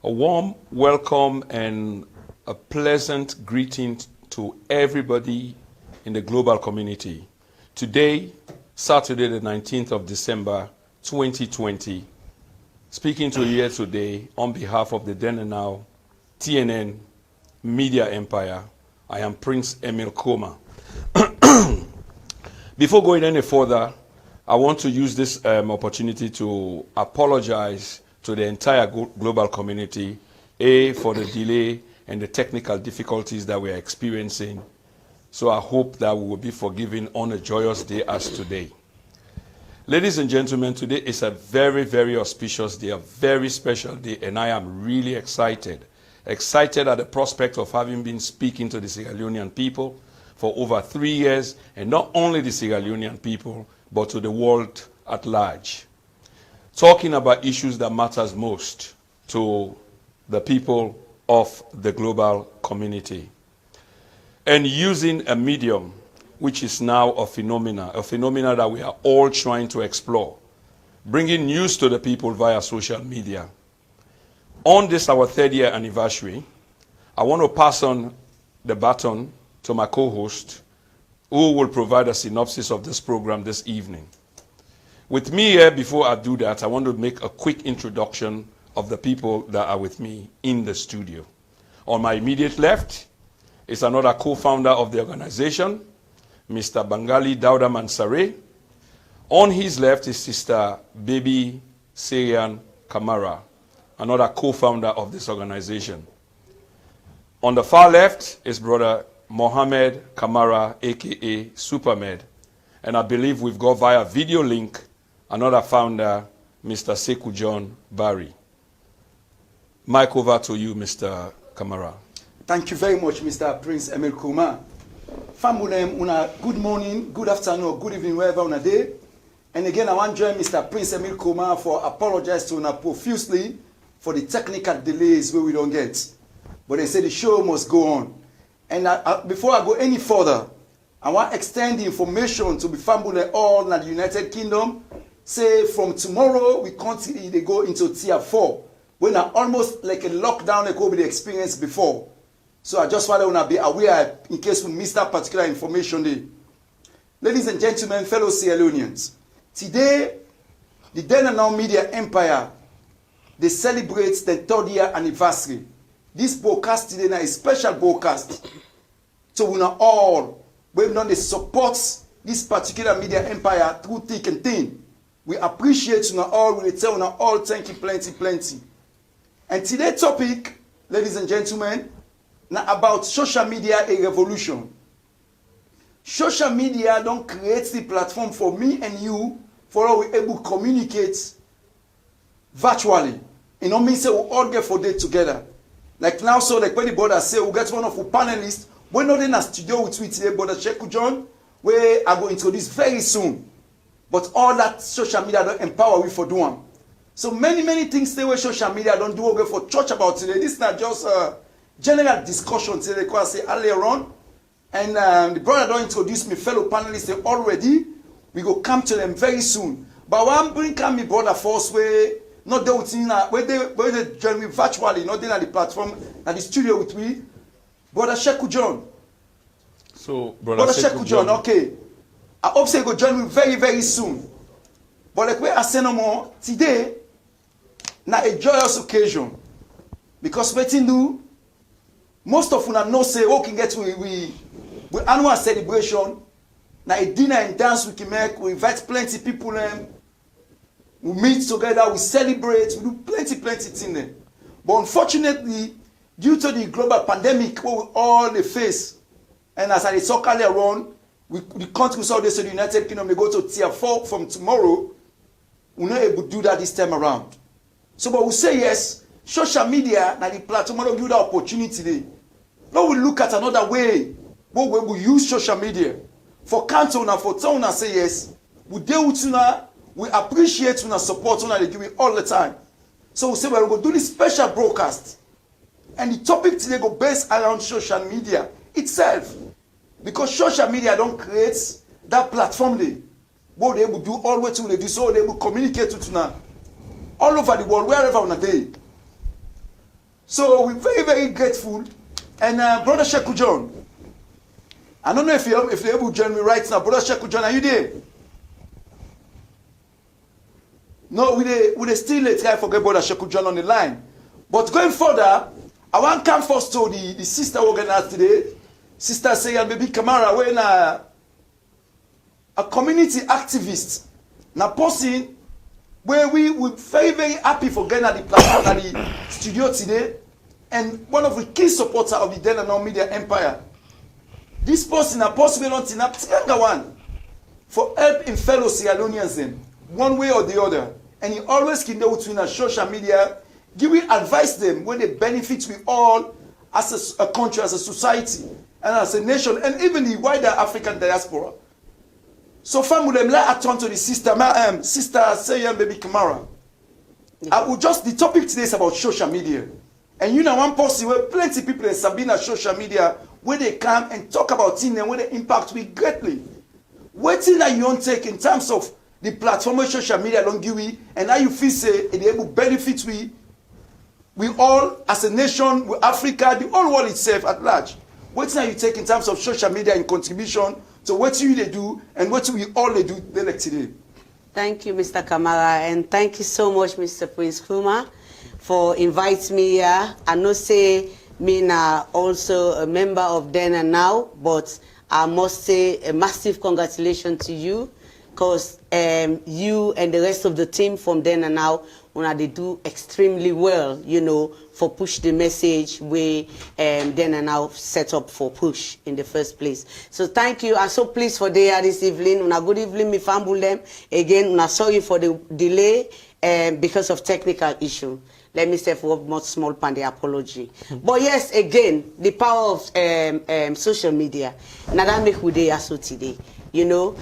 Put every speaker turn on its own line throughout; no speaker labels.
A warm welcome and a pleasant greeting to everybody in the global community. Today, Saturday the 19th of December 2020, speaking to you here today on behalf of the Then and Now TNN Media Empire, I am Prince Emil Koma. Before going any further, I want to use this opportunity to apologize to the entire global community, for the delay and the technical difficulties that we are experiencing. So I hope that we will be forgiven on a joyous day as today. Ladies and gentlemen, today is a very, very auspicious day, a very special day, and I am really excited. Excited at the prospect of having been speaking to the Sierra Leonean people for over 3 years, and not only the Sierra Leonean people, but to the world at large. Talking about issues that matters most to the people of the global community. And using a medium which is now a phenomena that we are all trying to explore. Bringing news to the people via social media. On this, our 3rd year anniversary, I want to pass on the baton to my co-host, who will provide a synopsis of this program this evening. With me here, before I do that, I want to make a quick introduction of the people that are with me in the studio. On my immediate left is another co-founder of the organization, Mr. Bangali Dauda Mansare. On his left is Sister Baby Serian Kamara, another co-founder of this organization. On the far left is Brother Mohammed Kamara, aka Supermed. And I believe we've got via video link another founder, Mr. Sekou John Barry. Mic over to you, Mr. Kamara.
Thank you very much, Mr. Prince Emil Kuma. Famulem, una good morning, good afternoon, or good evening, wherever una day. And again, I want to join Mr. Prince Emil Kuma for apologize to una profusely for the technical delays where we don't get. But they say the show must go on. And before I go any further, I want to extend the information to be family all in the United Kingdom. Say from tomorrow, we continue to go into tier 4. When are almost like a lockdown like we experienced before. So I just want to be aware in case we miss that particular information there. Ladies and gentlemen, fellow Sierra Leoneans, today, the Then and Now Media Empire, they celebrate the 3rd year anniversary. This broadcast today is a special broadcast. So we know all, we've done the support this particular media empire through thick and thin. We appreciate you all, we tell you all thank you plenty. And today's topic, ladies and gentlemen, now about social media a revolution. Social media don't create the platform for me and you for all we able to communicate virtually. You know, means say we all get for day together. Like now, so like when the brother say we get one of our panelists, we're not in a studio with me today, Brother Sekou John, where I go introduce very soon. But all that social media don't empower we for doing. So many things stay where social media don't do okay for church about today. This is not just a general discussion today, because I say earlier on. And the brother don't introduce me fellow panelists already. We go come to them very soon. But when bring come me brother first way, not there with me, where they join me virtually, not there at the platform, at the studio with me. Brother Sekou John.
So, Brother
Sekou John, okay. I hope you go join me very soon. But like where I say no more, today, now a joyous occasion. Because waiting do, most of us know say, oh, can get we annual celebration. Now a dinner and dance we can make, we invite plenty people we meet together, we celebrate, we do plenty things there. But unfortunately, due to the global pandemic what we all face, and as I talk earlier on, the countries out there, so the United Kingdom, they go to tier 4 from tomorrow. We're not able to do that this time around. So, but we say yes, social media, now the platform will give that opportunity there. Now we look at another way, where we use social media. For canton and for town and say yes, we deal with you, we appreciate you and support you, they give it all the time. So we say we're going to do this special broadcast. And the topic today go based around social media itself. Because social media don't create that platform there. What they able to do all the way to they do so they able to communicate with now. All over the world, wherever on a day. So we're very, very grateful. And Brother Sheku John, I don't know if you're able to join me right now. Brother Sheku John, are you there? No, we still try to forget Brother Sheku John on the line. But going further, I want to come first to the sister organized today, Sister Sayan Baby Kamara, when a community activist, na person where we were very, very happy for getting at the platform at the studio today, and one of the key supporters of the then and now media empire. This person a possible one for help in fellow Sierra Leoneans them, one way or the other. And he always can do between a social media, giving advice them when they benefit we all as a country, as a society, and as a nation, and even the wider African diaspora. So family, I turn to the sister Sayan Baby Kamara. The topic today is about social media. And you know one person where plenty of people in Sabina social media where they come and talk about things and where they impact we greatly. What thing that you don't take in terms of the platform of social media don't give we and how you feel say they able benefit we all as a nation, with Africa, the whole world itself at large. What thing you take in terms of social media and contribution to what you they do and what we all they do like today?
Thank you, Mr. Kamara, and thank you so much, Mr. Prince Kuma, for inviting me here. I know say me now also a member of Then and Now, but I must say a massive congratulations to you, because you and the rest of the team from Then and Now, they do extremely well, you know, for push the message we Then and Now set up for push in the first place. So thank you. I'm so pleased for there this evening. Good evening, me family them. Again, sorry for the delay because of technical issue. Let me say for much small pan the apology. But yes, again, the power of social media. Now that make we dey so today. You know,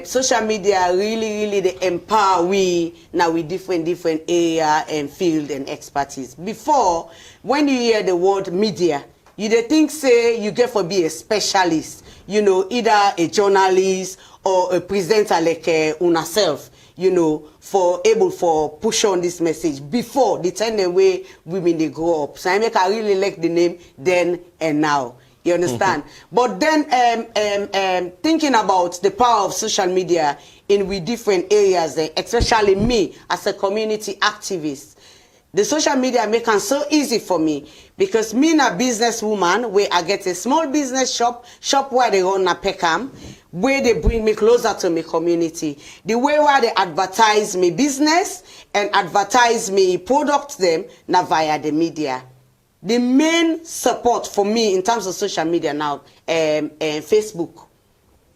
social media really they empower we now with different area and field and expertise. Before, when you hear the word media, you dey think say you get for be a specialist, you know, either a journalist or a presenter like una self, you know, for able for push on this message before the time the way women they grow up. So I really like the name Then and Now. You understand? But then thinking about the power of social media in with different areas, especially me as a community activist, the social media make it so easy for me because me a businesswoman where I get a small business shop where they run a Peckham, where they bring me closer to my community. The way where they advertise me business and advertise me products them now via the media. The main support for me in terms of social media now, Facebook.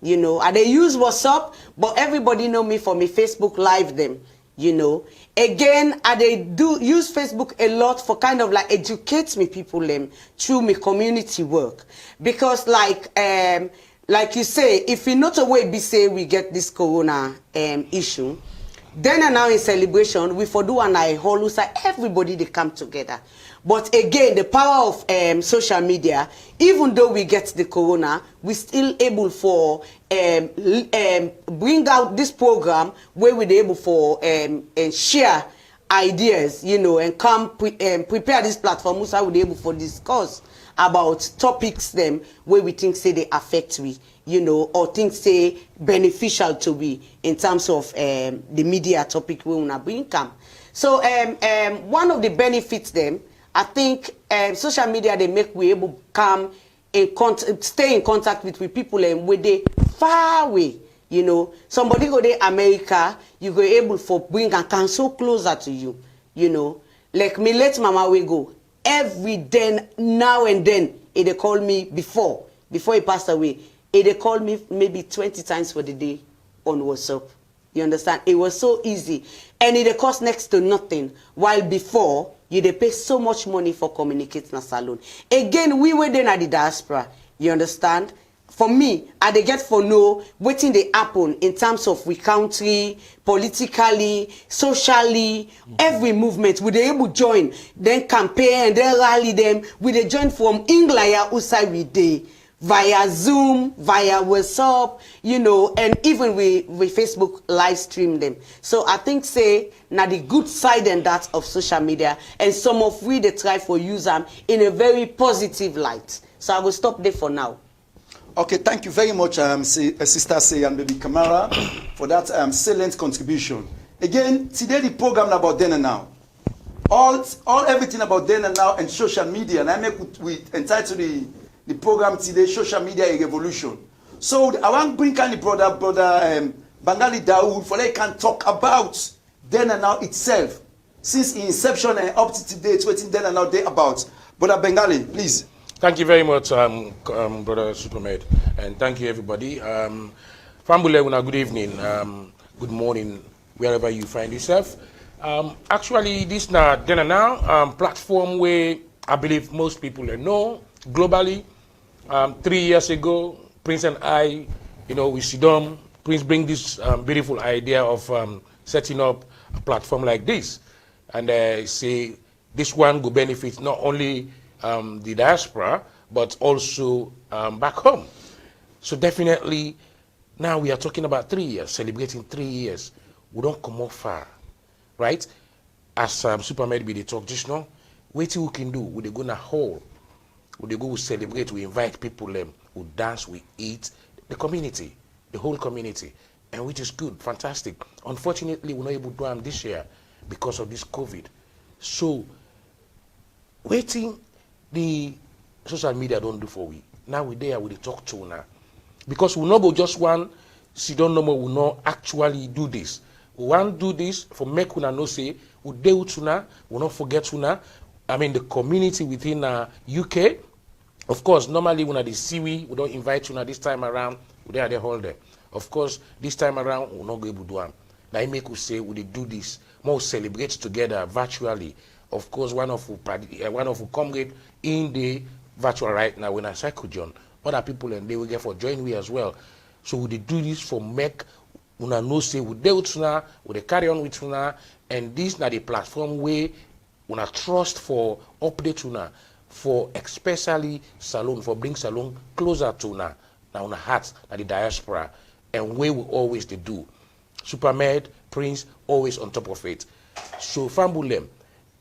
You know, and they use WhatsApp, but everybody know me for me Facebook Live them. You know, again, they do use Facebook a lot for kind of like educate me people them through my community work, because like you say, if we not away be say we get this corona issue. Then and now in celebration, we for do an I whole everybody they come together. But again, the power of social media, even though we get the corona, we still able for bring out this program where we're able for share ideas, you know, and come prepare this platform so we're able for discuss about topics them where we think say they affect we, you know, or things say beneficial to we in terms of the media topic we wanna bring come. So one of the benefits them, I think social media they make we able come in stay in contact with people and where they far away. You know, somebody go to America, you go able for bring and come so closer to you. You know, like me let mama we go every day now and then. They call me before he passed away. They call me maybe 20 times for the day on WhatsApp. You understand? It was so easy, and it cost next to nothing. While before you they pay so much money for communicating a salon. Again, we were then at the diaspora. You understand? For me, I they get for know waiting they happen in terms of we country, politically, socially, every movement. We they able join, then campaign and then rally them. We they join from England outside we day. via Zoom, via WhatsApp, you know, and even we Facebook live stream them. So I think say now the good side and that of social media, and some of we they try for use them in a very positive light. So I will stop there for now.
Okay, thank you very much, Sister Say and Baby Kamara, for that salient contribution. Again, today the program about then and now. All everything about then and now and social media, and I make with entitled the program today, Social Media a Revolution. So I want to bring kind of brother Bengali Dawood for they can talk about then and now itself. Since inception and up to today, it's waiting then and now day about. Brother Bengali, please.
Thank you very much, Brother Supermed, and thank you everybody. Fambule, good evening, good morning, wherever you find yourself. Actually, this now then and now platform where I believe most people know globally. 3 years ago, Prince and I, you know, we sit down. Prince bring this beautiful idea of setting up a platform like this, and say this one will benefit not only the diaspora but also back home. So definitely, now we are talking about 3 years, celebrating 3 years. We don't come off far. Right? As Supermed be the talk just now, what we can do, we go in a hall, we go, we celebrate, we invite people, we dance, we eat, the community, the whole community, and which is good, fantastic. Unfortunately, we're not able to do them this year because of this COVID. So, waiting, the social media don't do for we. Now we're there, we talk to now. Because we not go just one, see don't know more, we not actually do this. We want to do this for make una know say we deal with una, we not forget una. I mean the community within UK. Of course, normally when they see we don't invite una this time around. We there they hold them. Of course, this time around we not go able to do them. Now I make us say we do this more celebrate together virtually. Of course, one of who comrade in the virtual right now when I cycle John. Other people and they will get for join we as well. So we do this for make una know say we deal with una, we carry on with una, and this na the platform where una trust for update una, for especially Salone, for bring Salone closer to una, na una hearts, na the diaspora, and where we always they do. Supermed, Prince, always on top of it. So Fambulem,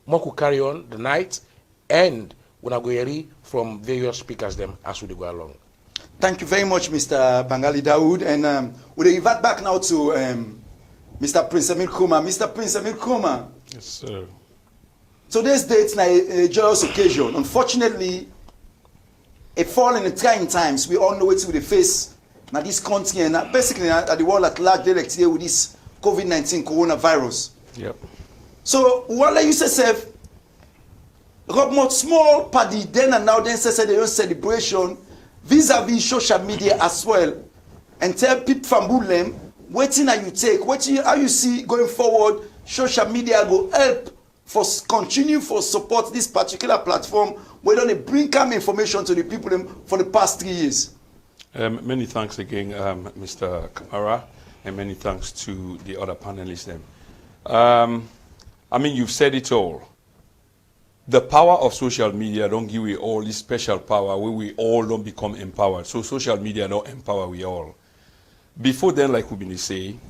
Moku carry on the night, and una go hear from various speakers them as we go along.
Thank you very much, Mr. Bengali Dawood. And we'll revert back now to Mr. Prince Emil Kuma. Mr. Prince Emil Kuma.
Yes, sir.
Today's date is a joyous occasion. Unfortunately, a fall in the trying times. We all know it with the face. Now this country and basically at the world at large, they're here with this COVID-19 coronavirus.
Yep.
So, while you say, Rob more small party then and now, then say they don't celebration vis-a-vis social media as well, and tell people from Bulem, what are you take, how you see going forward, social media go help for continue for support this particular platform, where they bring come information to the people for the past 3 years.
Many thanks again, Mr. Kamara, and many thanks to the other panelists. I mean, you've said it all. The power of social media don't give you all this special power where we all don't become empowered. So social media don't empower we all. Before then, like we've been saying,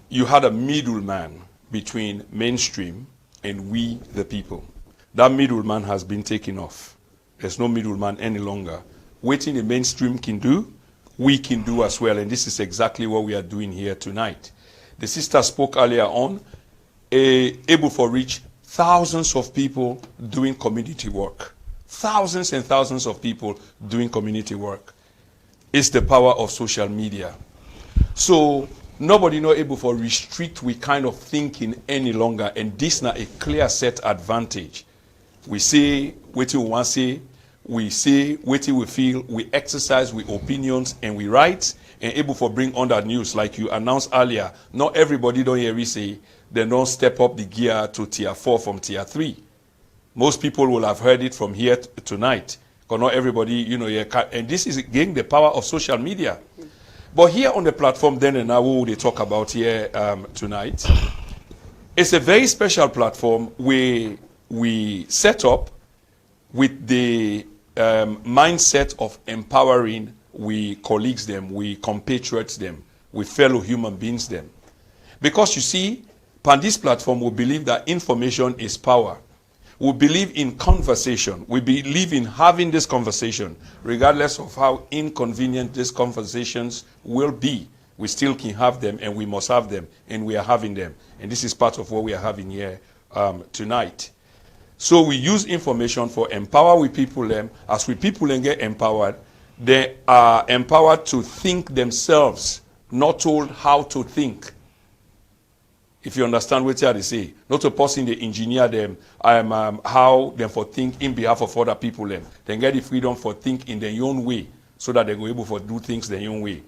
you had a middleman between mainstream and we, the people. That middleman has been taken off. There's no middleman any longer. Waiting the mainstream can do, we can do as well. And this is exactly what we are doing here tonight. The sister spoke earlier on, able for reach thousands of people doing community work. Thousands and thousands of people doing community work. It's the power of social media. So nobody not able for restrict we kind of thinking any longer, and this now a clear set advantage. We say what we want to say what we feel, we exercise with opinions, and we write and able for bring on that news like you announced earlier. Not everybody don't hear me say they don't step up the gear to tier 4 from tier 3. Most people will have heard it from here tonight. Because not everybody, you know, and this is again the power of social media. But here on the platform then and now, what they talk about here tonight, it's a very special platform where we set up with the mindset of empowering we colleagues them, we compatriots them, we fellow human beings them. Because you see, on this platform, we believe that information is power. We believe in conversation. We believe in having this conversation, regardless of how inconvenient these conversations will be. We still can have them, and we must have them, and we are having them. And this is part of what we are having here tonight. So we use information for empower we people them. As we people then get empowered, they are empowered to think themselves, not told how to think. If you understand what I say, not a person they engineer them, how them for think in behalf of other people them. Then get the freedom for think in their own way, so that they go able to do things their own way.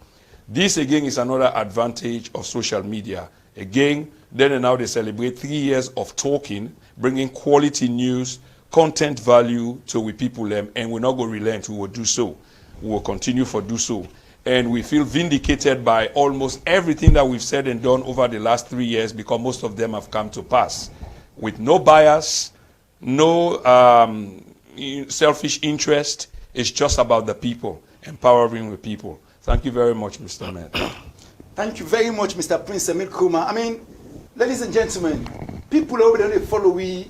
This again is another advantage of social media. Again, then and now they celebrate 3 years of talking, bringing quality news, content value to we people them, and we're not going to relent. We will do so. We will continue to do so. And we feel vindicated by almost everything that we've said and done over the last 3 years, because most of them have come to pass. With no bias, no selfish interest. It's just about the people, empowering the people. Thank you very much, Mr. Mayor.
Thank you very much, Mr. Prince Emil Kuma. I mean, ladies and gentlemen, people over there, they follow we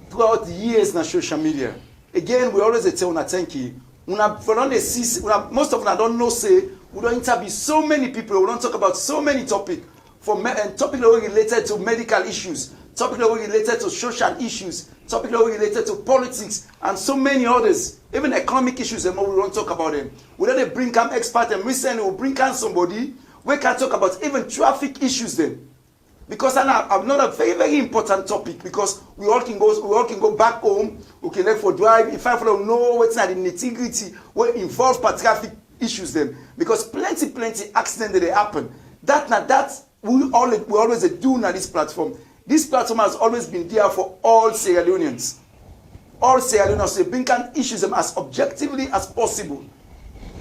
throughout the years on social media. Again, we always tell una thank you. Most of them don't know, say, we don't interview so many people, we don't talk about so many topics, and topics that are related to medical issues, topics that are related to social issues, topics that are related to politics, and so many others, even economic issues, and more we don't talk about them. We don't bring come expert, and recently we bring come somebody, we can talk about even traffic issues then. Because I'm not a very, very important topic, because we all can go back home, we can therefore drive, if I don't know what's not the nitty-gritty, what involves traffic issues then. Because plenty accidents that they happen. That we always do on this platform. This platform has always been there for all Sierra Leoneans. All Sierra Leoneans, so bring issues them as objectively as possible.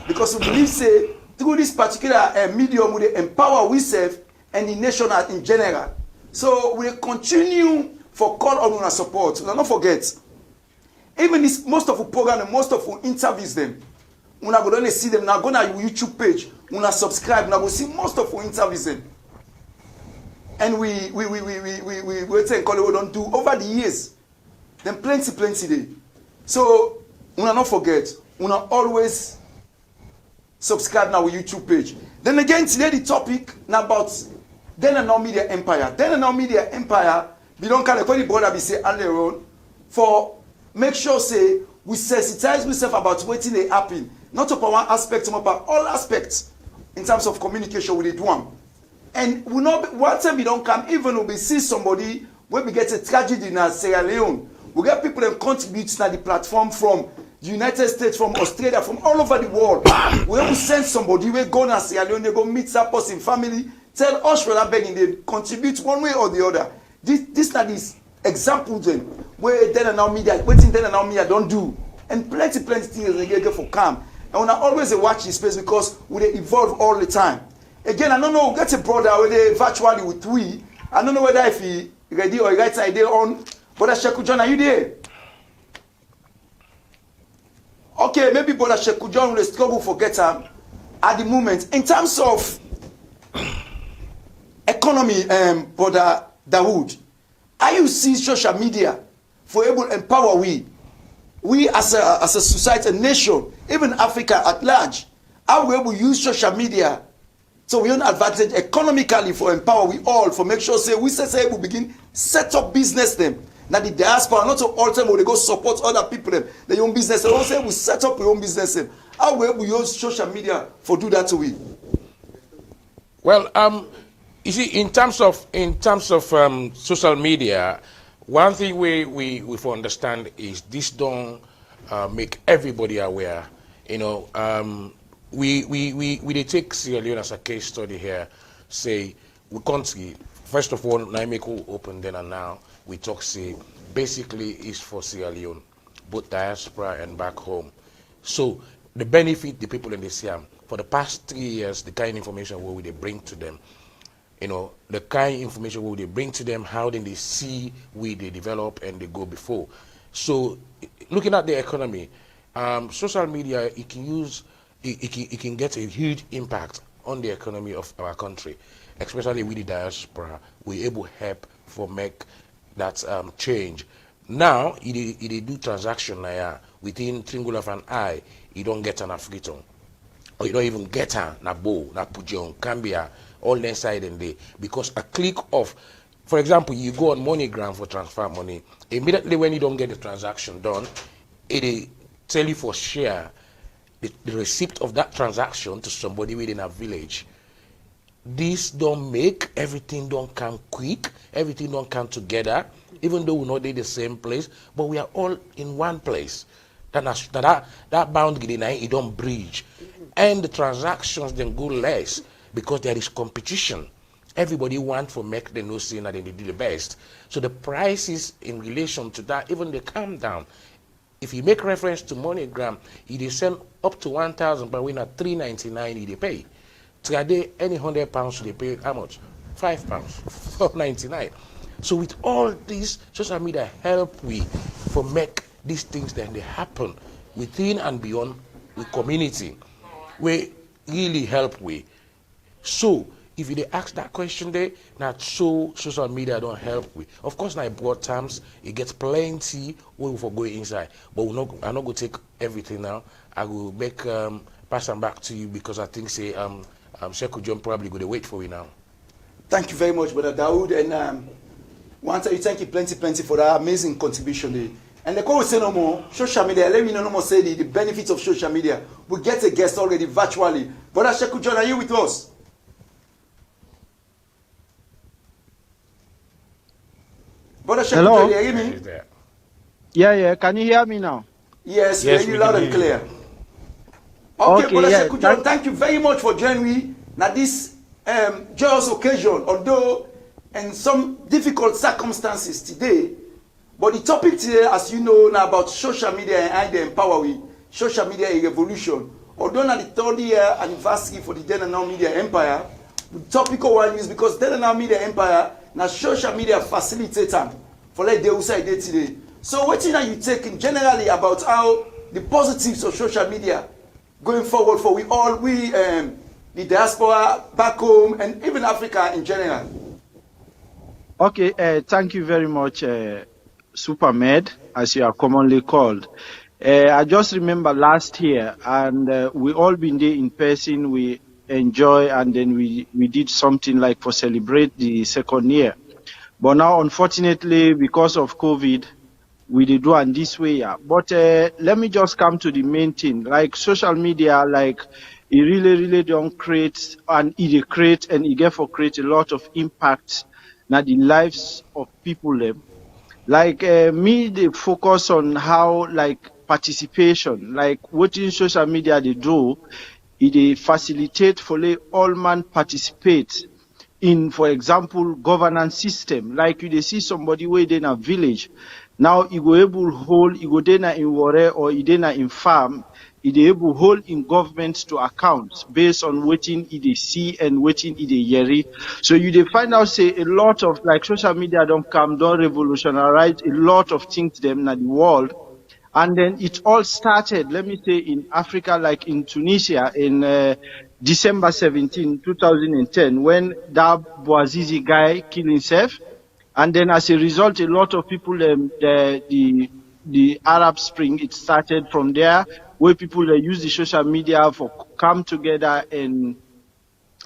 Because we believe, say, through this particular medium, we empower ourselves and the nation in general. So we continue for call on our support. Now, don't forget, even this, most of the program and most of the interviews them, we're not going to see them. Now go to your YouTube page, we're not subscribe. Now go see most of the interviews them. And we don't do over the years. Then plenty day. So we not forget, we not always subscribe now with YouTube page. Then again today the topic now about then and now media empire. Then and now media empire, we don't call the brother we say earlier on, for make sure say we sensitize ourselves about what they happen. Not about one aspect, but about all aspects in terms of communication with the one. And we not one time we don't come, even we see somebody when we get a tragedy in Sierra Leone. We get people that contribute to the platform from the United States, from Australia, from all over the world. We will send somebody, we go to Sierra Leone, they go meet that person, family, tell us whether begging, they contribute one way or the other. This is example then, where then and now media, waiting then and now media don't do. And plenty things they get for calm. And when I always watch this space because we evolve all the time. Again, I don't know, get a brother where they virtually with we. I don't know whether if he ready or right side there on. Brother Shekujon, are you there? Okay, maybe Brother Shekujon will struggle for get him at the moment. In terms of economy, Brother Dawood, how you see social media for able to empower we as a society, a nation, even Africa at large, how we able to use social media so we own advantage economically for empower we all, for make sure say we begin set up business them. Now the diaspora, not to all time where they go support other people them, their own business. They also say we set up your own business them. How we able to use social media for do that to we?
Well, you see, in terms of social media, one thing we understand is this don't make everybody aware. You know, we take Sierra Leone as a case study here. Say we can't see. First of all, Naimeko open then and now we talk. Say basically is for Sierra Leone, both diaspora and back home. So the benefit the people in the Siam for the past 3 years, the kind of information what they bring to them. You know, the kind of information what they bring to them, how then they see we they develop and they go before. So looking at the economy, social media, it can get a huge impact on the economy of our country, especially with the diaspora. We're able to help for make that change. Now, it do transaction within triangle of an eye, you don't get an African, or you don't even get a Nabo, Napujon, Cambia, all inside and there, because a click of, for example, you go on MoneyGram for transfer money, immediately when you don't get the transaction done, it tell you for share the receipt of that transaction to somebody within a village. This don't make everything don't come quick, everything don't come together, even though we're not in the same place, but we are all in one place. That boundary it don't bridge. And the transactions then go less because there is competition. Everybody wants to make the no saying that they do the best. So the prices in relation to that, even they come down. If you make reference to MoneyGram, it send up to 1,000, but we're at $3.99 they pay. Today, any £100 they pay how much? £5, $4.99. So with all this, social media help we for make these things that they happen within and beyond the community. We really help we. So if you ask that question there, not so social media don't help we. Of course, now in broad terms, it gets plenty we will go inside. But I'm not going to take everything now. I will make pass them back to you because I think say Sheku John probably going to wait for you now.
Thank you very much, Brother Dawood, and want to thank you plenty for that amazing contribution there. And the call will say no more, social media, let me know no more say the benefits of social media. We get a guest already virtually. Brother Sheku John, are you with us? Brother Sheku John, you hear me?
Yeah. Can you hear me now?
Yes, we hear you loud and clear. Okay, Brother Sheku John, thank you very much for joining me. Now this joyous occasion, although in some difficult circumstances today, but the topic today, as you know, now about social media and how they empower we, social media a revolution. Although now the 30th anniversary for the then and now media empire, the topic of one is because then and now media empire, now social media facilitator for like they will say today. So what are you taking generally about how the positives of social media going forward for we all, the diaspora back home and even Africa in general?
Okay, thank you very much, Supermed, as you are commonly called. I just remember last year, and we all been there in person, we enjoy, and then we did something like for celebrate the second year. But now, unfortunately, because of COVID, we did do it this way. Yeah. But let me just come to the main thing. Like social media, like it really don't create, and it create and it therefore create a lot of impact na the lives of people. Like me, they focus on how like participation, like what in social media they do, it facilitate for all man participate in, for example, governance system. Like you they see somebody way in a village, now you go able hold, you go then in warre or you then in farm, it able hold in government to account based on waiting they see and waiting they hear. So you they find out say a lot of like social media don't revolutionize a lot of things them in the world. And then it all started, let me say, in Africa, like in Tunisia in December 17, 2010, when that Bouazizi guy killed himself. And then as a result, a lot of people, the Arab Spring, it started from there, where people use the social media for come together and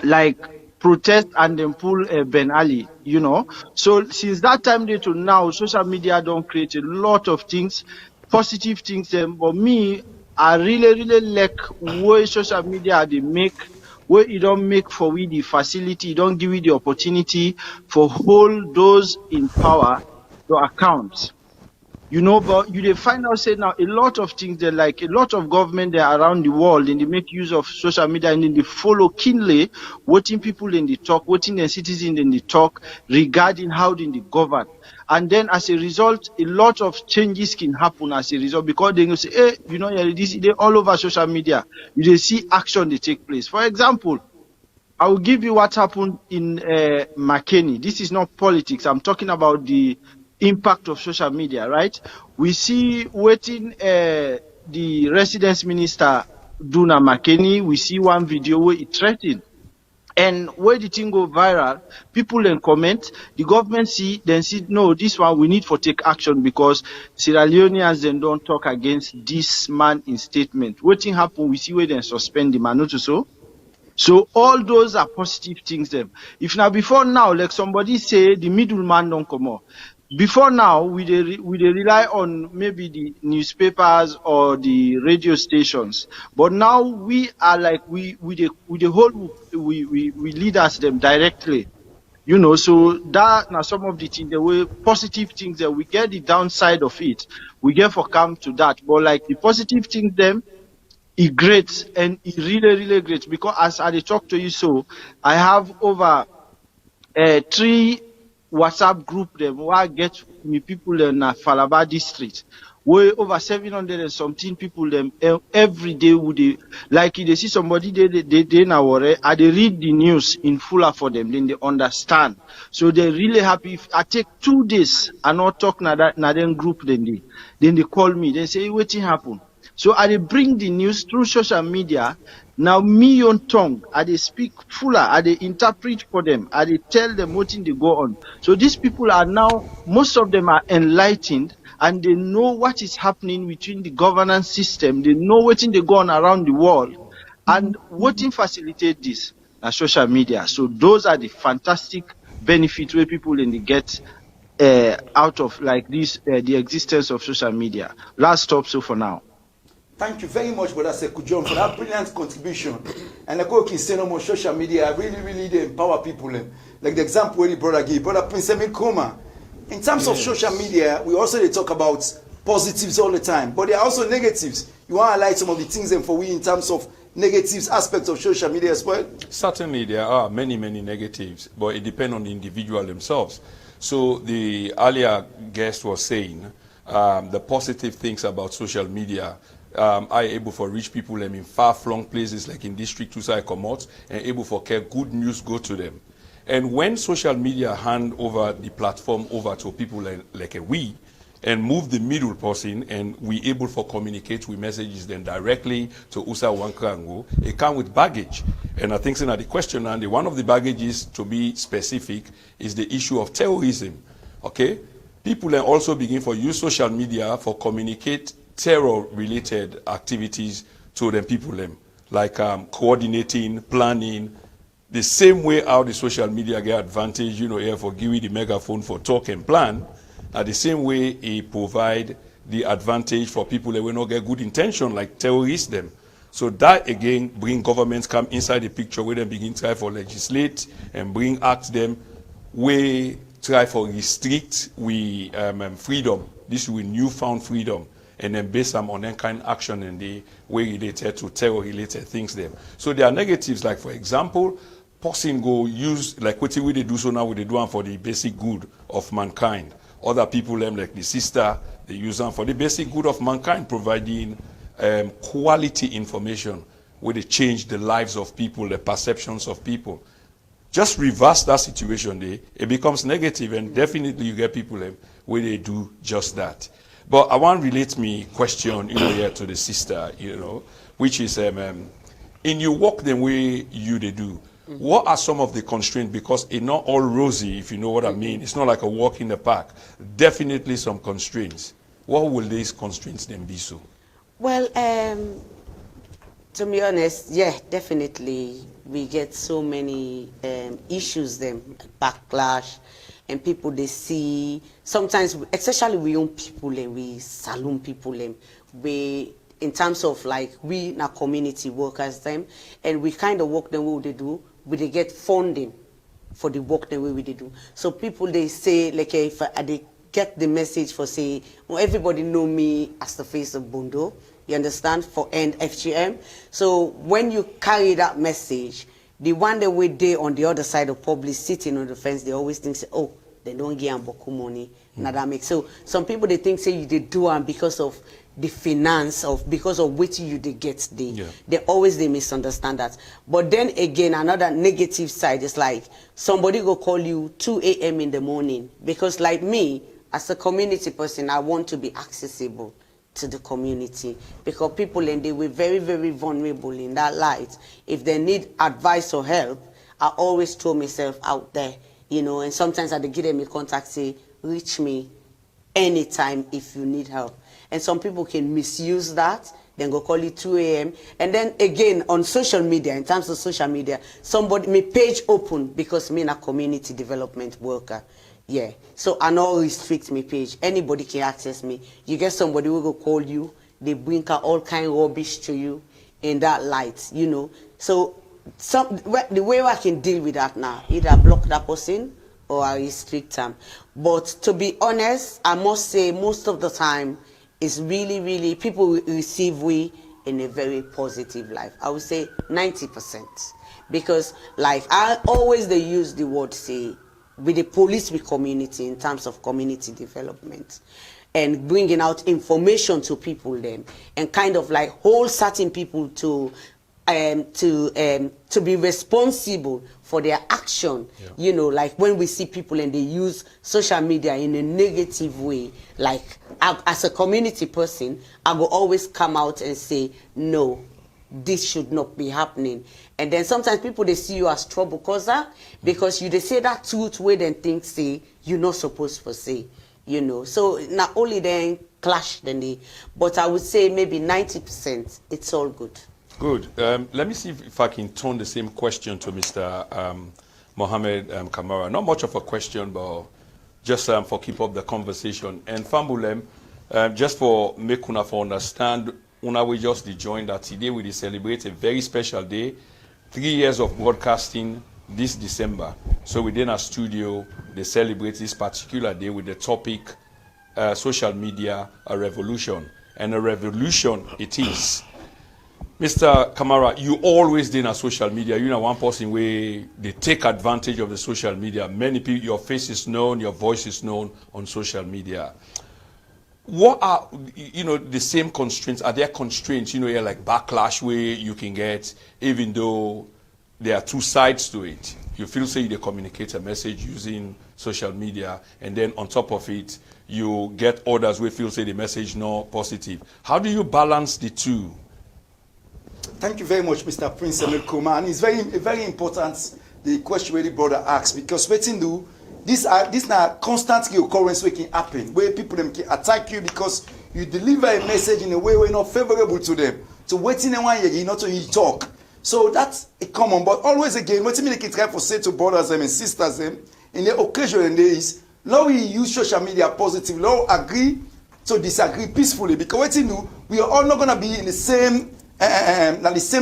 like protest and then pull Ben Ali, you know. So since that time to now, social media don't create a lot of things, positive things. But me, I really like where social media they make, where it don't make for we the facility, it don't give you the opportunity for hold those in power to account. You know, but you find out say now a lot of things they like a lot of government there around the world and they make use of social media and then they follow keenly what in people in the talk, what in the citizens in the talk regarding how they govern. And then as a result, a lot of changes can happen as a result because they say, hey, you know, this they all over social media. You see action they take place. For example, I will give you what happened in McKinney. This is not politics. I'm talking about the impact of social media, right? We see waiting the the residence minister, Duna McKinney, we see one video where he threatened. And where the thing go viral, people then comment, the government see, then see, no, this one we need for take action because Sierra Leoneans then don't talk against this man in statement. What thing happen, we see where they suspend the man, not so. So all those are positive things then. If now before now, like somebody say the middleman don't come out. Before now, we dey rely on maybe the newspapers or the radio stations. But now we are like we leaders them directly. You know, so that now some of the things, the way positive things that we get the downside of it, we get for come to that. But like the positive things them, it great and it really great because as I talk to you, so I have over 3 WhatsApp group them where get me people in Falaba district. Where over 700 and something people them every day would they like if they see somebody they now worry and they read the news in fuller for them, then they understand. So they're really happy. If I take 2 days and not talk na then group then they call me, they say what happened. So I bring the news through social media. Now me on tongue, I they speak fuller, I they interpret for them, I they tell them what thing they go on. So these people are now, most of them are enlightened and they know what is happening within the governance system. They know what thing they go on around the world. And what thing facilitate this? Social media. So those are the fantastic benefits where people then they get out of like this, the existence of social media. Last stop so for now.
Thank you very much, Brother Sekou John, for that brilliant contribution. And like what you say no more social media, really they empower people. Like the example where the brother gave, Brother Prince Emil Koma. In terms of social media, we also they talk about positives all the time, but there are also negatives. You want to highlight some of the things then for we in terms of negatives aspects of social media as well?
Certainly, there are many negatives, but it depends on the individual themselves. So the earlier guest was saying the positive things about social media. Are able for rich people in far-flung places like in District 2 I come out and able for care good news go to them. And when social media hand over the platform over to people like we and move the middle person and we able for communicate with messages then directly to Usa Wankrango, it come with baggage. And I think so now the question and one of the baggages to be specific is the issue of terrorism. Okay? People then also begin for use social media for communicate terror-related activities to them people them, like coordinating, planning, the same way how the social media get advantage, you know, here for giving the megaphone for talk and plan, the same way it provide the advantage for people that will not get good intention, like terrorists them. So that again bring governments come inside the picture where they begin try for legislate and bring act them, we try for restrict we freedom. This will newfound freedom. And then based on that kind of action and the way related to terror-related things there. So there are negatives, like for example, person go use, like what we do so now, we do for the basic good of mankind. Other people, like the sister, they use them for the basic good of mankind, providing quality information where they change the lives of people, the perceptions of people. Just reverse that situation there, it becomes negative, and definitely you get people where they do just that. But I want to relate me question, here to the sister, which is, in your work the way they do, what are some of the constraints? Because it's not all rosy, if you know what I mean. It's not like a walk in the park. Definitely some constraints. What will these constraints then be so?
Well, to be honest, yeah, definitely. We get so many issues then, backlash. And people they see sometimes, especially we young people and we saloon people and we in terms of like we in our community workers them and we kind of work the way they do, they get funding for the work the way we do. So people they say like if they get the message for say, well, everybody know me as the face of Bondo, you understand, for end FGM. So when you carry that message, the one that we there on the other side of public sitting on the fence, they always think, say, oh, they don't give them money. Now that makes so some people they think say they do them because of the finance of because of which you they get they always they misunderstand that. But then again another negative side is like somebody go call you 2 a.m. in the morning because like me as a community person I want to be accessible. to the community, because people and they were very, very vulnerable in that light. If they need advice or help, I always throw myself out there, you know, and sometimes I give them a contact, say, reach me anytime if you need help. And some people can misuse that, then go call you 2 a.m. And then again, on social media, in terms of social media, somebody, my page open because me a community development worker. Yeah, so I not restrict my page. Anybody can access me. You get somebody who will call you, they bring out all kind of rubbish to you in that light, you know. So the way I can deal with that now, either block that person or I restrict them. But to be honest, I must say most of the time, it's really, really, people receive we in a very positive life. I would say 90%. Because like I always they use the word say, with the police with community in terms of community development and bringing out information to people then and kind of like hold certain people to be responsible for their action. Yeah. You know, like when we see people and they use social media in a negative way, like as a community person, I will always come out and say, no, this should not be happening. And then sometimes people, they see you as trouble causer because they say that truth where then things say you're not supposed to say, you know. So not only then clash then they, but I would say maybe 90%, it's all good.
Good. Let me see if I can turn the same question to Mr. Mohammed Kamara. Not much of a question, but just for keep up the conversation. And Fambulem, just for make una for understand, una we just joined that today we celebrate a very special day, 3 years of broadcasting this December. So within our studio, they celebrate this particular day with the topic, social media, a revolution. And a revolution it is. Mr. Kamara, you always did on social media. You know one person where they take advantage of the social media. Many people, your face is known, your voice is known on social media. What are, you know, the same constraints? Are there constraints, you know, like backlash where you can get, even though there are two sides to it? You feel say they communicate a message using social media, and then on top of it, you get others where feel say the message not positive. How do you balance the two?
Thank you very much, Mr. Prince Emil Kuma. And it's very important, the question where the brother asked, because waiting do, this now constant occurrence where can happen, where people them can attack you because you deliver a message in a way where not favorable to them. So waiting in 1 year, you not you talk. So that's a common, but always again, what me can try for say to brothers and sisters them in the occasion and days, now we use social media positively, now agree to disagree peacefully, because waiting do, we are all not gonna be in the same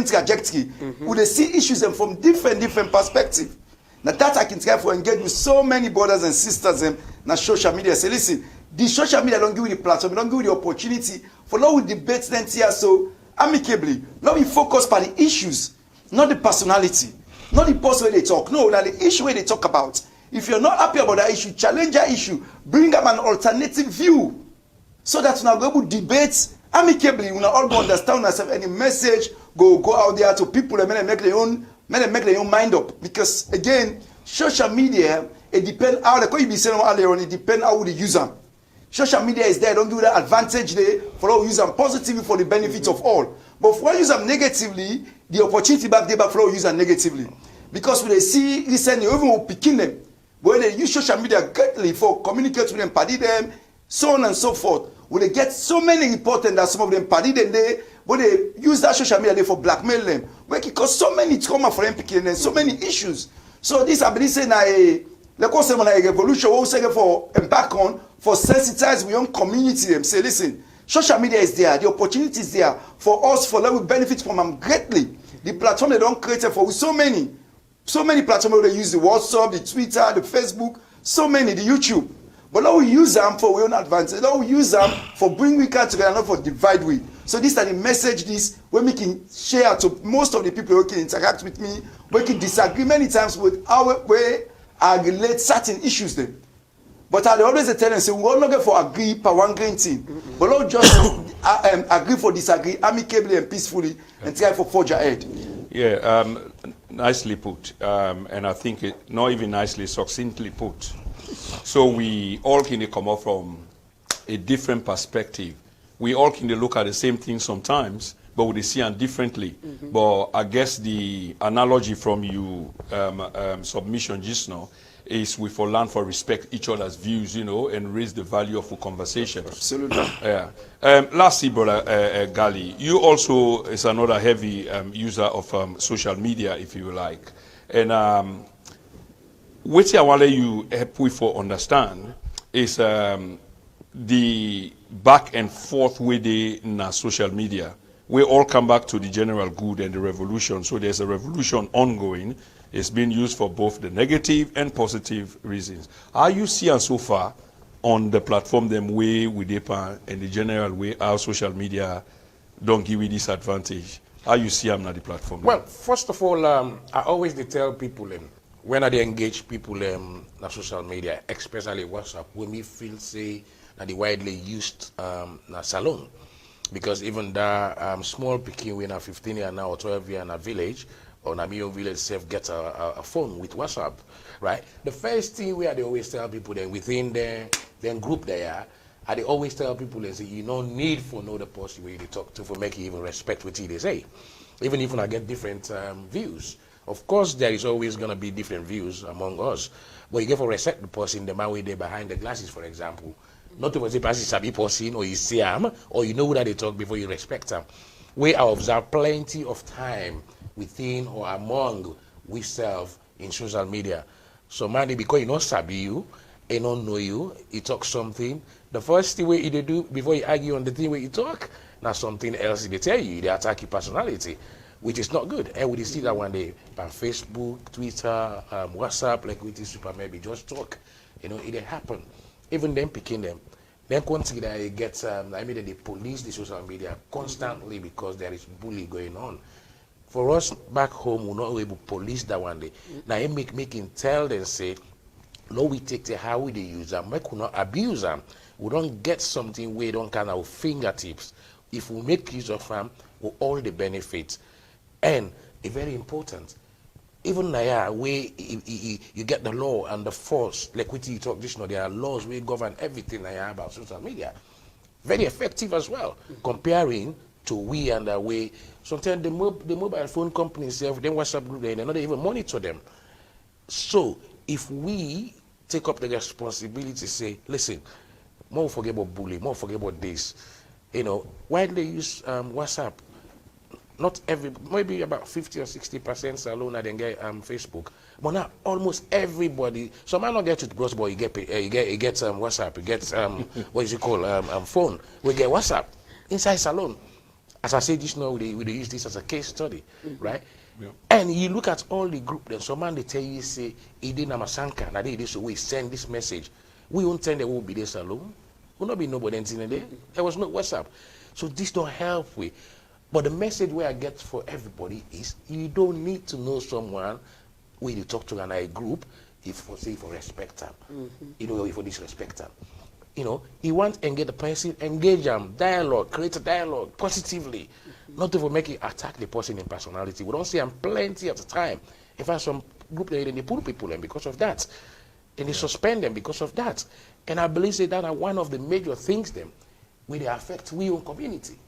trajectory. We they see issues them from different perspectives. Now that I can try for engage with so many brothers and sisters them na social media. Say, listen, the social media don't give you the platform, don't give you the opportunity for now we debate them here so amicably. Now we focus on the issues, not the personality, not the post where they talk. No, now the issue where they talk about. If you're not happy about that issue, challenge that issue, bring up an alternative view, so that we're not going to debate amicably. We all go understand ourselves. Any message go out there to people and make their own mind up. Because again, social media, it depends how the be saying earlier on. It depends how we use them. Social media is there. Don't give that advantage there for all use them positively for the benefit of all. But if we use them negatively, the opportunity back there back for all use them negatively. Because when they see listen, you even picking them. When they use social media greatly for communicate with them, party them, so on and so forth. When they get so many reports and that some of them party them there, but they use that social media there for blackmail them. Where it cause so many trauma for them picking them, so many issues. So this I believe saying a revolution, what we say for embark on for sensitize we own community them. Say, listen, social media is there, the opportunity is there for us for let we benefit from them greatly. The platform they don't create for so many platforms where they use the WhatsApp, the Twitter, the Facebook, so many, the YouTube. But now we use them for our own advantage. Now we use them for bring we together, not for divide we. So this is the message this where we can share to most of the people who can interact with me, we can disagree many times with our way I relate certain issues then. But I always tell them say we will not get for agree per one green team, but not just agree for disagree amicably and peacefully and try for forge ahead.
Yeah, nicely put, and I think it not even nicely, succinctly put. So we all can come up from a different perspective we all can look at the same thing sometimes, but we see them differently. But I guess the analogy from you submission just now is we for learn for respect each other's views, you know, and raise the value of a conversation.
Absolutely.
Yeah. Lastly, brother Gali, you also is another heavy user of social media, if you like. And what I want you help with for understand is the back and forth with the social media. We all come back to the general good and the revolution. So there's a revolution ongoing. It's being used for both the negative and positive reasons. How you see and so far on the platform them way with DEPA and the general way how social media don't give you this advantage? How you see them on the platform?
Well, first of all, I always tell people when I engage people on social media, especially WhatsApp, when we feel say that the widely used na salon. Because even the small picking when a 15 year now or 12 year in a village, or in a million village self get a phone with WhatsApp, right? The first thing where they always tell people then within the group they are, they always tell people they say you don't need for know the person where you talk to for make you even respect what they say. Even if I get different views. Of course there is always gonna be different views among us. But you get for respect the person the man way they behind the glasses, for example. Not to say person sabi person or you see him or you know that they talk before you respect them. We have observed plenty of time within or among we serve in social media. So man, because you don't sabi you, they don't know you, you talk something. The first thing way they do before you argue on the thing where you talk, now something else they tell you, they attack your personality, which is not good. And we see that one day on Facebook, Twitter, WhatsApp, like with this super maybe just talk. You know, it happen. Even them picking them. Then constantly they get, I mean, they police the social media constantly because there is bullying going on. For us back home, we're not able to police that one day. Now, it making tell them, say, no, we take the how we use them, we could not abuse them. We don't get something we don't kind of fingertips. If we make use of them, we all the benefits. And it's very important. Even now, where you get the law and the force, like what you talk this, there are laws we govern everything now about social media. Very effective as well, comparing to we and the way. Sometimes the mobile phone companies, them WhatsApp group, they're not even monitor them. So if we take up the responsibility, say, listen, more forget about bullying, more forget about this. You know, why do they use WhatsApp? Not every, maybe about 50 or 60% alone I didn't get Facebook. But now almost everybody, some might not get to gross, but you get WhatsApp, you get what is it called, phone. We get WhatsApp inside salon. As I said just now, we use this as a case study, right? Yeah. And you look at all the group, then some man they tell you say, Idi Namasanka, now they this way send this message. We won't tell there won't be this alone. Will not be nobody in there. There was no WhatsApp. So this don't help we. But the message where I get for everybody is you don't need to know someone when you talk to a group if for say for respect them. You know, if for disrespect them. You know, you want to engage the person, engage them, dialogue, create a dialogue positively. Not to make it attack the person in personality. We don't see them plenty at the time. In fact, some group they pull people in because of that. And they suspend them because of that. And I believe that are one of the major things them where they affect we own community.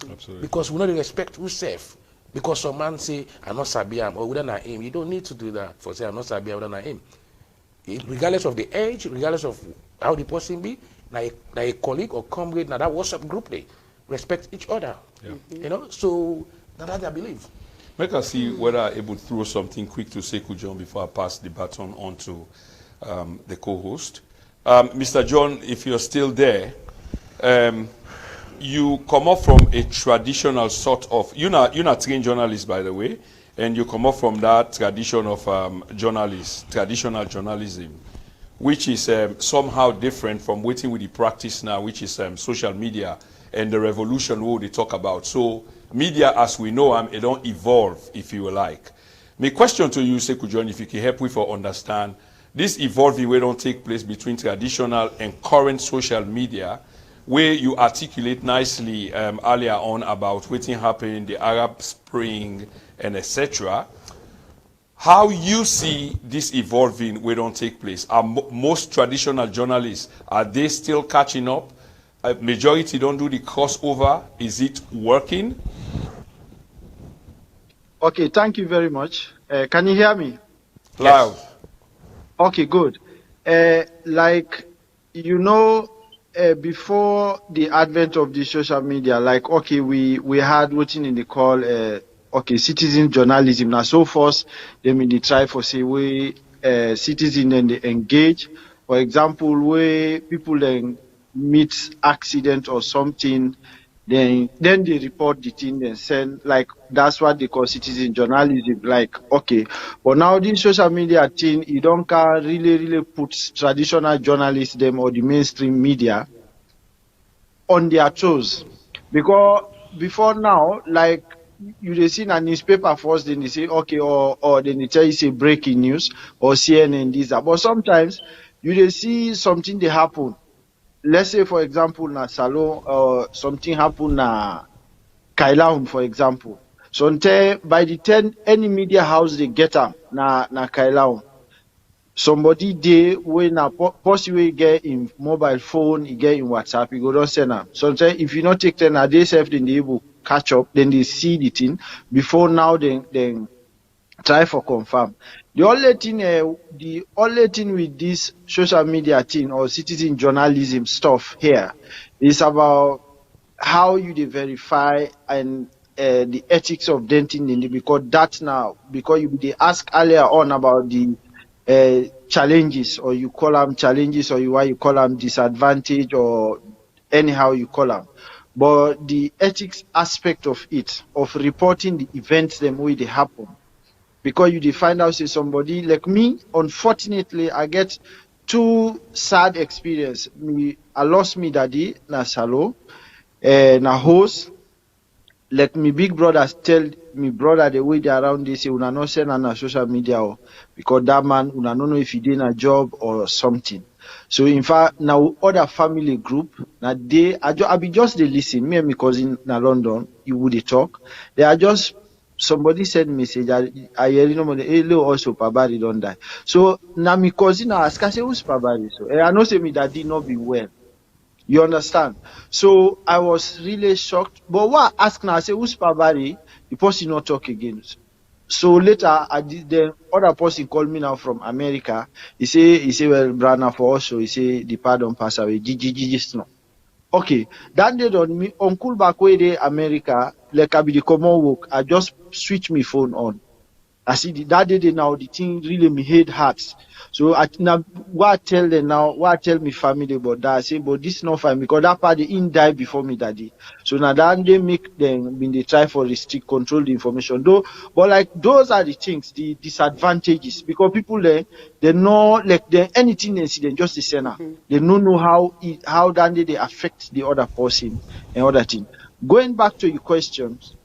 Absolutely.
Because we don't respect ourselves. Because some man say, I'm not Sabiam, or we don't know him. You don't need to do that for say, I'm not Sabiam, we don't know him. Regardless of the age, regardless of how the person be, like a colleague or comrade, now that WhatsApp group, they respect each other. Yeah. You know, so that I believe.
Make us see whether I'm able to throw something quick to Sekou John before I pass the baton on to the co-host. Mr. John, if you're still there, you come up from a traditional sort of, you're not trained journalist, by the way, and you come up from that tradition of traditional journalism, which is somehow different from waiting with the practice now, which is social media and the revolution what they talk about. So media, as we know, it don't evolve, if you like. My question to you, Sekou John, if you can help me for understand, this evolving way don't take place between traditional and current social media, where you articulate nicely earlier on about what happened, the Arab Spring, and etc. How you see this evolving where don't take place? Are most traditional journalists, are they still catching up? A majority don't do the crossover. Is it working?
Okay, thank you very much. Can you hear me?
Loud.
Okay, good. Like, before the advent of the social media, like, okay, we had waiting in the call, okay, citizen journalism. Now, so first, them in the try for say we citizen and they engage. For example, where people then meet accident or something, then they report the thing and send, like, that's what they call citizen journalism. Like, okay, but now this social media thing, you don't can really put traditional journalists them or the mainstream media on their toes. Because before now, like, you they see a newspaper first, then they say okay, or then they tell you say breaking news or CNN this that. But sometimes you they see something they happen. Let's say for example na Salon or something happen na Kailaum, for example. So by the 10 any media house they get am na Kailaum. Somebody dey wey na person wey get in mobile phone, he get in WhatsApp, he go don send am. Sometimes if you not take 10 a day self, then they able catch up, then they see the thing before now then try for confirm. The only thing with this social media thing or citizen journalism stuff here is about how you dey verify and the ethics of denting, because that now, because you dey ask earlier on about the challenges, or you call them challenges, or why you call them disadvantage, or anyhow you call them. But the ethics aspect of it, of reporting the events them way they happen, because you dey find out say somebody like me, unfortunately, I get two sad experience. I lost me daddy na Salo, na host. Like me big brothers tell me brother the way they around this say una not send on social media, because that man una no know if he did a job or something. So in fact now other family group now I be just they listen. Me and my cousin na London, you would they talk. They are just somebody send message. I hear no money. Hey, also Pabari don't die. So now my cousin ask, I say who's Pabari? So I know say me that did not be well. You understand? So I was really shocked. But what I asked now, I said, who's Pabari? The person not talk again. So later, the other person called me now from America. He say, well, Brana for us. So he say, the pardon pass away. Gigi, no. Okay. That day on me, uncle back way there, America, like I be the common work. I just switch my phone on. I see that day now, the thing really me head hurts. So now what I tell them now, what I tell me family about that, I say, but this is not fine, because that part they in die before me daddy. So now that they make them when they try for restrict control the information. Though, but like those are the things, the disadvantages, because people they know like anything they see, they just the center. They don't know how that they affect the other person and other thing. Going back to your questions,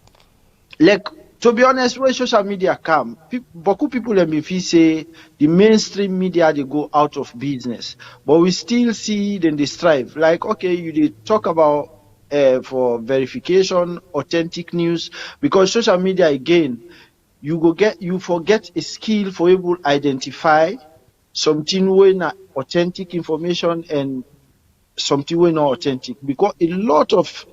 like, to be honest, when social media come, beaucoup people let me feel say the mainstream media they go out of business, but we still see them they strive. Like, okay, you did talk about for verification, authentic news, because social media again, you forget a skill for able to identify something when authentic information and something when not authentic, because a lot of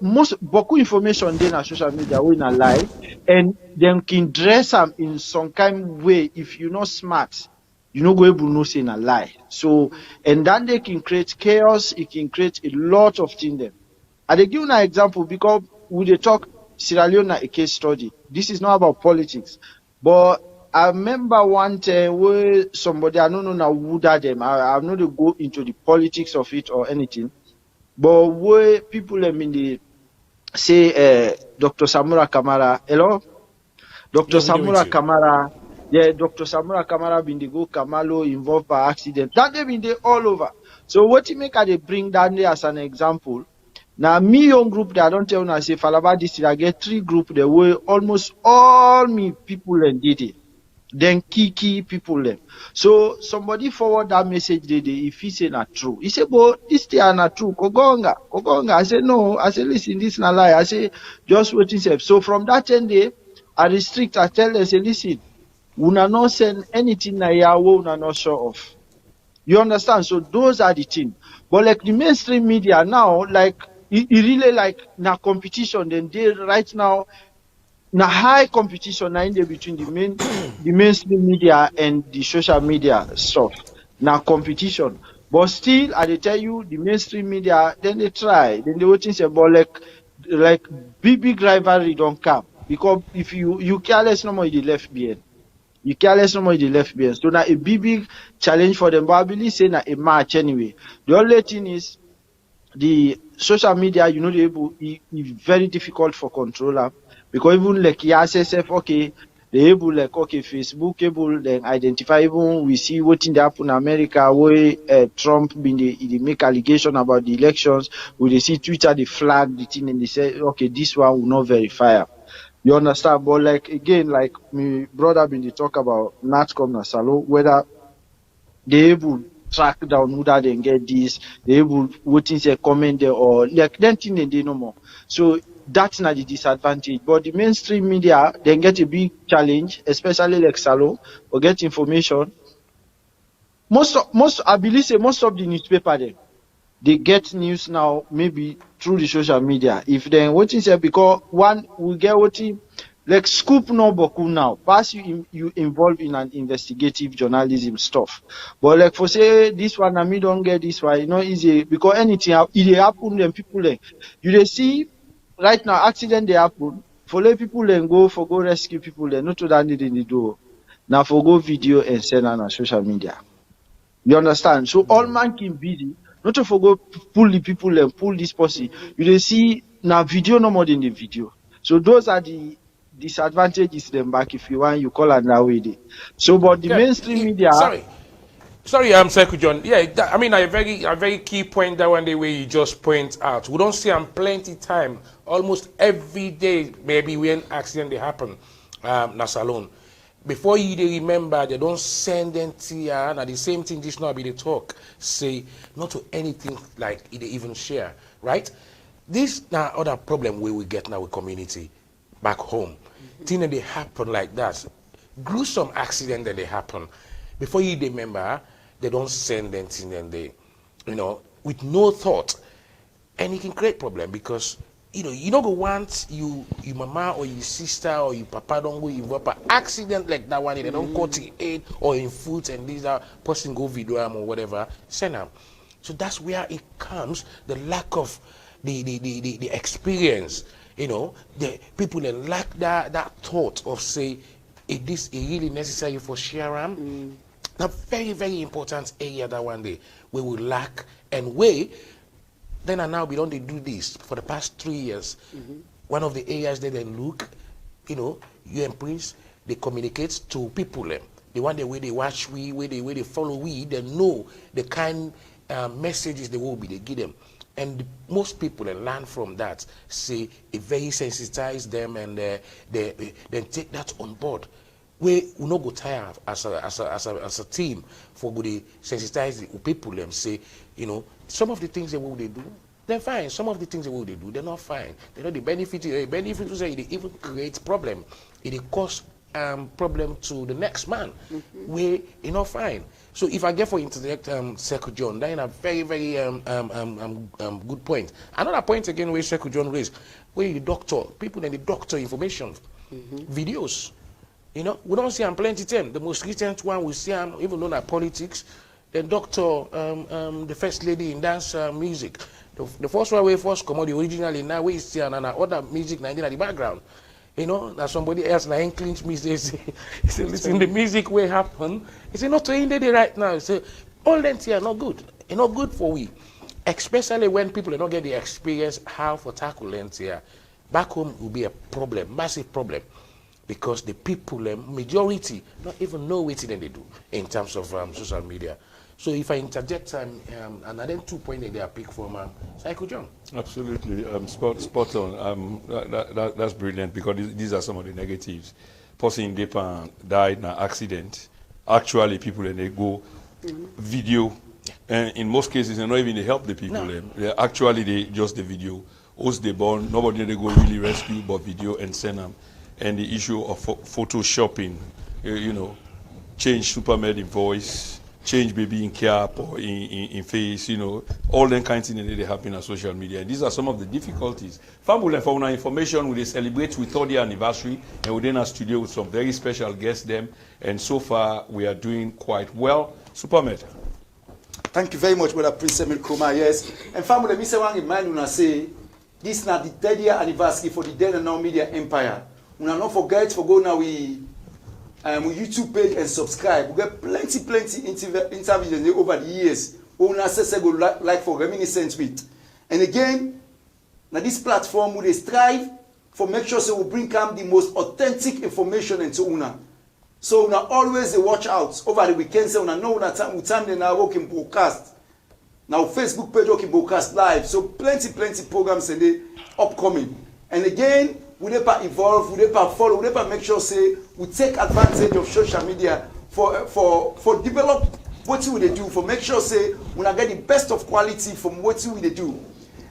most beaucoup information then on social media when a lie, and them can dress them in some kind of way. If you're not smart, you're not going to know saying a lie. So, and then they can create chaos. It can create a lot of things. Then, I they give you an example, because we they talk Sierra Leone a case study. This is not about politics, but I remember one time where somebody, I don't know now who that them. I'm not to go into the politics of it or anything, but where people they say Dr. Samura Kamara, hello, Dr.
Yes, we're doing
Samura
too.
Kamara, yeah, Dr. Samura Kamara been they go Kamalo involved by accident. That they been there all over. So what you make they bring down there as an example. Now me young group that I don't tell you, I say Falaba district, I get 3 group there where almost all me people and did it. Then key people them. So somebody forward that message if he say not true. He say, but this thing are not true. Kogonga. I say no. I say listen, this not lie. I say just wait yourself. So from that 10 day, I restrict, I tell them, say listen, una not send anything na yawo una not sure of. You understand? So those are the things. But like the mainstream media now, like it really like na competition. Then they right now na high competition na in there between the mainstream media and the social media stuff. Na competition. But still, I dey tell you, the mainstream media, then they try. Then they waiting say, but like big rivalry don't come. Because if you careless no more, you dey left behind. You careless no more, you dey left behind. So now a big challenge for them. But I believe say na a match anyway. The only thing is the social media, you know, it's very difficult for controller because even like SSF, okay, they able like okay, Facebook able then identify even we see what in the happen in America where Trump been they make allegation about the elections, we they see Twitter they flag the thing and they say okay, this one will not verify. You understand? But like again, like me brother been they talk about Natcom na Salo, whether they able track down who that they get this, they able waiting say comment there or like then thing they no more. So that's not the disadvantage. But the mainstream media then get a big challenge, especially like Salo, or get information. Most I believe say most of the newspaper they get news now maybe through the social media. If then what is because one we get what like scoop no boku now. Pass you involved in an investigative journalism stuff. But like for say this one and me don't get this one, you know, easy because anything it happen then people like you they see right now accident they happen. For let people then go rescue people then not to that need in the door. Now for go video and send on social media. You understand? So all man can busy, not to forgo pull the people and pull this person. You dey see now video no more than the video. So those are the disadvantages them back if you want you call it that way. So but the
Yeah,
mainstream media
sorry, Sekou John. Yeah, I mean, a very key point that one day where you just point out. We don't see them plenty time, almost every day, maybe when accident they happen, na salon. Before you they remember, they don't send them to you, and the same thing this now be the talk, say, not to anything like they even share, right? This now other problem we get now with community back home. Thing that they happen like that, gruesome accident that they happen. Before you remember, they don't send them thing and they, you know, with no thought, and it can create problem because you don't go want your mama or your sister or your papa don't go involved by accident like that one. They don't cut in head or in foot and these are person go video them or whatever, send them. So that's where it comes, the lack of the experience. The people that lack that thought of say, is this really necessary for sharing? A very, very important area that one day we will lack and way. Then and now we don't do this for the past 3 years. One of the areas that they look, you and Prince, they communicate to people. The one the way they watch we, where they follow we, they know the kind messages they will be they give them. And most people learn from that, say it very sensitize them and they then take that on board. We no go tire as a team for good sensitize the people and say, some of the things they will they do, they're fine. Some of the things they will they do, they're not fine. They know the benefit to say it even creates problem. It cause problem to the next man. Where not fine. So if I get for interject Sekou John, that is a very, very good point. Another point again where Sekou John raised, where you doctor, people in the doctor information, videos. We don't see them plenty time. The most recent one we see them, even though like politics, the doctor, the first lady in dance music. The first one we first come out originally now we see another music in the background. That somebody else na clinch me say listen, the music will happen. He say not to end it right now. He say all them here are not good. It's not good for we. Especially when people don't get the experience how to tackle them here. Back home will be a problem, massive problem. Because the people, majority, not even know what they do in terms of social media. So if I interject, another 2 points they are picked from Sekou John.
Absolutely, spot on. That's brilliant because these are some of the negatives. Person in Japan died in an accident. Actually, people and they go video, and in most cases, they're not even they help the people. No. Actually, they just the video. Host they born, nobody they go really rescue, but video and send them. And the issue of photoshopping, change Supermed in voice, change maybe in cap or in face, you know, all them kinds of things that they happen on social media. And these are some of the difficulties. Family for our information, we celebrate with 30th anniversary and we're in our studio with some very special guests them. And so far we are doing quite well. Supermed.
Thank you very much, Brother Prince Emil Kuma. Yes. And family, let me say one remind you say this is not the 30th anniversary for the Then and Now Media Empire. We not forget for go now we YouTube page and subscribe. We get plenty interviews over the years. We go like for reminiscence with. And again, now this platform will strive for make sure so we bring out the most authentic information into una. So una always watch out over the weekend. So una know una time they now working broadcast. Now Facebook page working broadcast live. So plenty programs and they upcoming. And again, we never evolve, we never follow, we never make sure say we take advantage of social media for develop what we do, for make sure say we get the best of quality from what we do.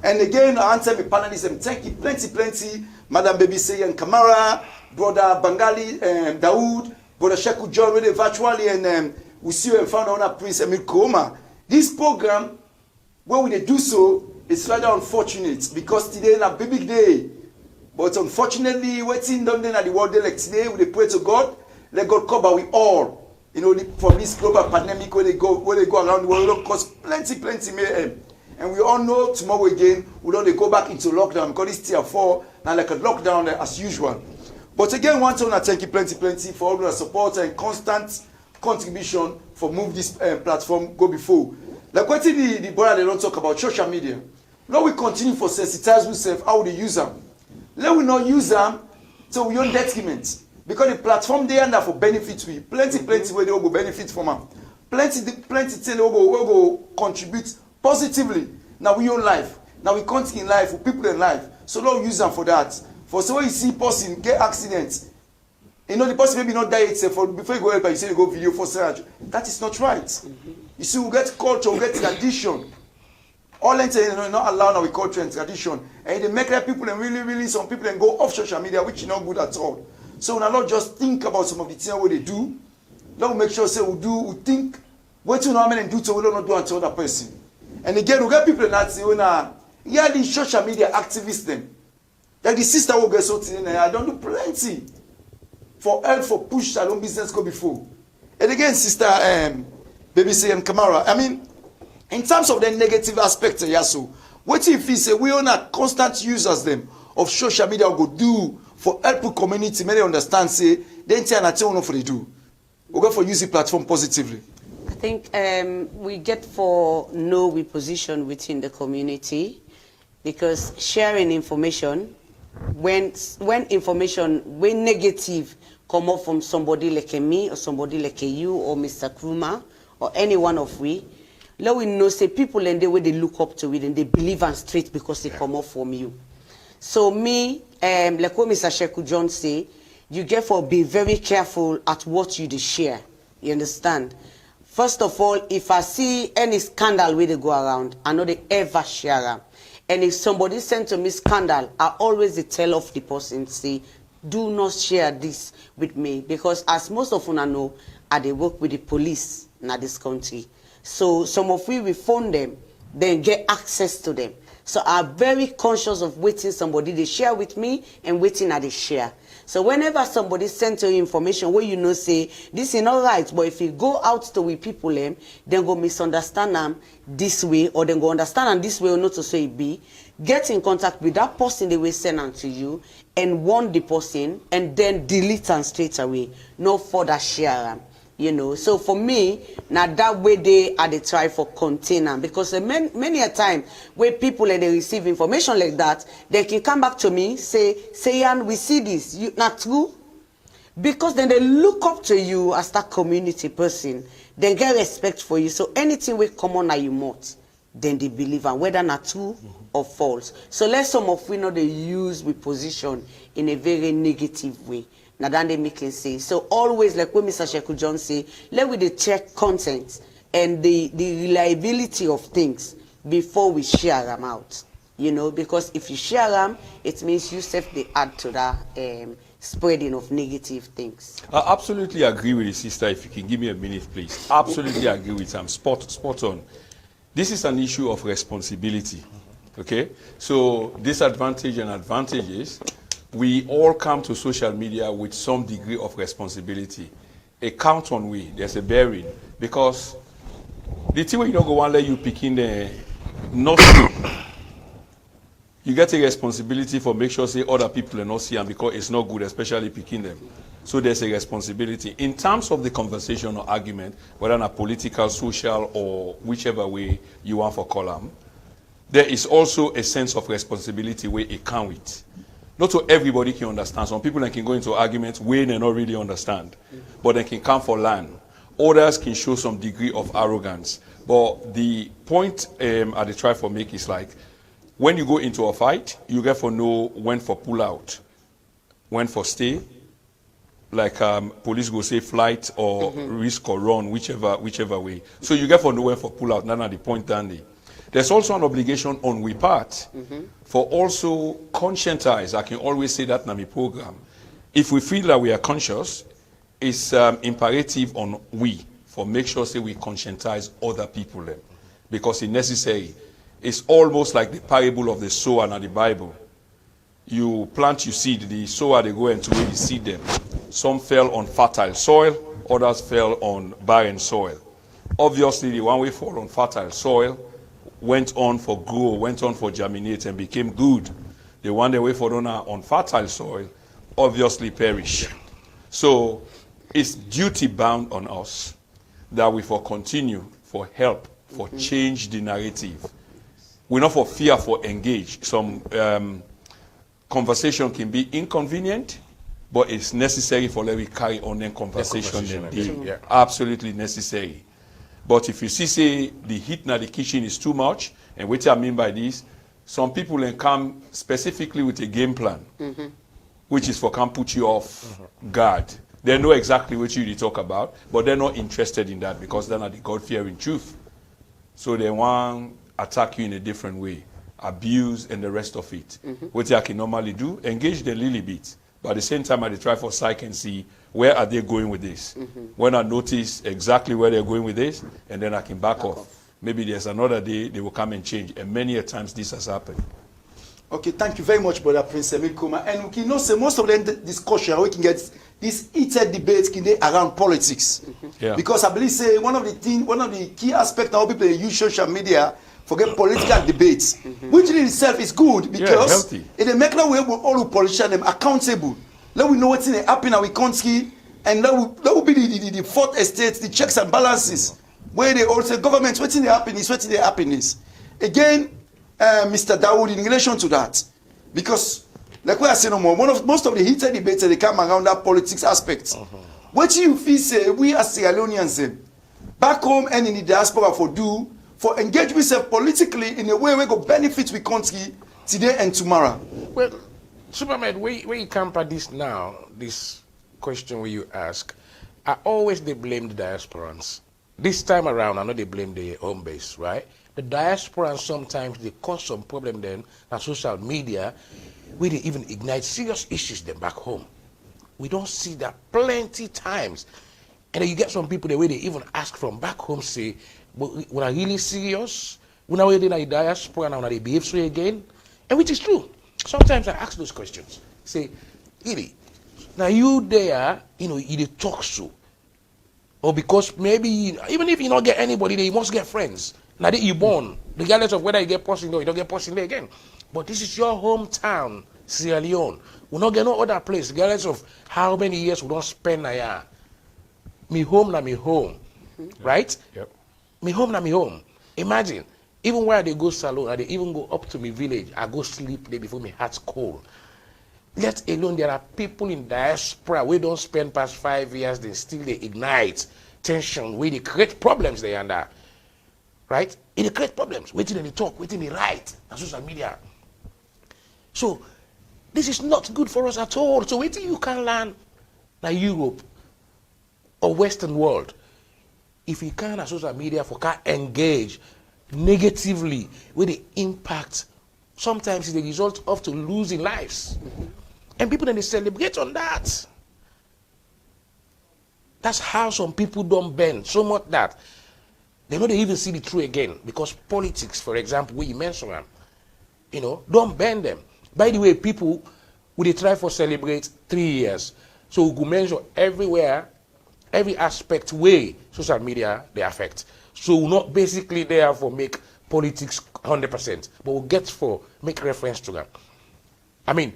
And again, I answer my panelists and thank you plenty, Madam Baby Say and Kamara, Brother Bangali, Dawood, Brother Sheku John, really virtually, and we see you and found out Prince Emil Kuma. This program, when we do so, it's rather unfortunate because today is a big day. But unfortunately, waiting down there at the world day like today, we pray to God, let God cover we all. You know, from this global pandemic where they go around the world, it'll cause plenty mayhem. And we all know tomorrow again, we don't go back into lockdown because it's tier 4, now like a lockdown as usual. But again, one time I thank you plenty for all the support and constant contribution for move this platform go before. Like what the brother they don't talk about social media. Now we continue for sensitize ourselves how they use them. Let we not use them so we own detriment. Because the platform they are for benefit we. Plenty where they will go benefit from them. Plenty things they will go contribute positively. Now we own life. Now we continue in life with people in life. So don't use them for that. For so when you see person get accidents, you know the person maybe not die itself before you go help you say you go video for search. That is not right. You see, we get culture, we get tradition. All I'm saying, not allowed our culture and tradition. And they make that people and really some people and go off social media, which is not good at all. So now not just think about some of the things what they do. Let make sure say we think what you normally do to we don't do unto other person. And again, we get people that say, yeah, the social media activists them. Like the sister who gets out in I don't do plenty for help for push our own business go before. And again, sister Baby Say and Kamara, I mean, in terms of the negative aspect, so what if he say we are not constant users them of social media go do for help the community, many understand say then tell not tell for they do. We go for using platform positively.
I think we get for know we position within the community because sharing information when negative come up from somebody like me or somebody like you or Mr. Kruma or any one of we. Let we know say people and the way they look up to it and they believe and straight because they come up from you. So me, like what Mr. Sheku John say, you get for be very careful at what you share. You understand? First of all, if I see any scandal where they go around, I know they ever share them. And if somebody sent to me scandal, I always tell off the person, say, do not share this with me. Because as most of you know, I work with the police in this country. So some of we phone them, then get access to them. So I'm very conscious of waiting somebody they share with me and waiting at they share. So whenever somebody sends you information where you know say this is not right, but if you go out to with people then go misunderstand them this way or then go understand them this way or not to say it be, get in contact with that person they will send them to you and warn the person and then delete them straight away. No further share them. You know, so for me, now that way they try for container because many a time where people and they receive information like that, they can come back to me, say, Yan, we see this, you not true? Because then they look up to you as that community person, then get respect for you. So anything will come on you mouth, then they believe and whether not true or false. So let some of we know they use we position in a very negative way. Now that they make it say. So always like what Mr. Sheku John say, let we check content and the reliability of things before we share them out. You know, because if you share them, it means you self they add to that spreading of negative things.
I absolutely agree with the sister. If you can give me a minute, please. Absolutely agree with him. Spot on. This is an issue of responsibility. Okay? So disadvantage and advantages, we all come to social media with some degree of responsibility. A count on we, there's a bearing. Because the thing where you don't go and let you pick in the not you get a responsibility for make sure say other people are not seeing because it's not good, especially picking them. So there's a responsibility. In terms of the conversation or argument, whether in a political, social, or whichever way you want for column, there is also a sense of responsibility where it comes with. Not so everybody can understand. Some people can go into arguments where they not really understand, but they can come for land. Others can show some degree of arrogance. But the point I try for make is like, when you go into a fight, you get to know when for pull out, when for stay. Like police go say flight or risk or run, whichever way. So you get to know when for pull out. None of the point dandy. There's also an obligation on we part for also conscientize. I can always say that in my program. If we feel that we are conscious, it's imperative on we for make sure say we conscientize other people then, because it's necessary. It's almost like the parable of the sower in the Bible. You plant your seed, the sower they go and to really seed them. Some fell on fertile soil, others fell on barren soil. Obviously, the one we fall on fertile soil went on for grow, went on for germinate and became good. The one that we fall on fertile soil obviously perish. So it's duty bound on us that we for continue, for help, for change the narrative. We're not for fear, for engage. Some conversation can be inconvenient, but it's necessary for let we carry on then conversation.
Yeah.
Absolutely necessary. But if you see, say, the heat in the kitchen is too much, and what I mean by this, some people then come specifically with a game plan, which is for can put you off guard. They know exactly what you talk about, but they're not interested in that because they're not the God-fearing truth. So they want attack you in a different way, abuse and the rest of it. What I can normally do, engage them a little bit, but at the same time I try for sight and see where are they going with this. When I notice exactly where they're going with this, and then I can back off. Maybe there's another day they will come and change, and many a times this has happened.
Okay, thank you very much, Brother Prince Emil Kuma. And we can know say most of the discussion we can get this heated debates can they around politics.
Yeah.
Because I believe say one of the key aspects how people use social media forget political debates, which in itself is good because it make that way all the politicians them accountable. Let we know what's in happen in our country, and that will be the fourth estate, the checks and balances, where they all say government what's in the happiness. Again, Mr. Dawood, in relation to that, because like we are saying no more, most of the heated debates they come around that politics aspect. What you feel say we as Sierra Leoneans back home and in the diaspora for engage ourselves politically in a way we go benefit we country today and tomorrow.
Well, Superman, where you come at this now, this question where you ask, I always they blame the diasporans. This time around, I know they blame the home base, right? The diasporans sometimes they cause some problem then on social media where they even ignite serious issues then back home. We don't see that plenty times. And then you get some people the way they even ask from back home, say, when I really serious, when I in the diaspora and when they behave so again, and which is true. Sometimes I ask those questions. Say, Ili, now you there, you talk so. Or because maybe, even if you don't get anybody there, you must get friends. Now that you born, regardless of whether you get person or you don't get person there again. But this is your hometown, Sierra Leone. We not get no other place, regardless of how many years we don't spend there. Me home na me home. Right?
Yep.
Me home na me home. Imagine, even where they go salon, or they even go up to me village, I go sleep there before my heart's cold. Let alone there are people in diaspora we don't spend past 5 years, they still they ignite tension, where they create problems there and that. Right? It create problems. Waiting they talk, waiting they write on social media. So this is not good for us at all. So waiting you can learn like Europe or Western world. If you can on social media for can engage negatively with the impact, sometimes it's the result of to losing lives. And people then they celebrate on that. That's how some people don't bend so much that they don't even see the truth again. Because politics, for example, where you mentioned them, don't bend them. By the way, people, they try for celebrate 3 years. So we could mention everywhere, every aspect way social media they affect. So we're not basically there for make politics 100%, but we'll get for make reference to them. I mean,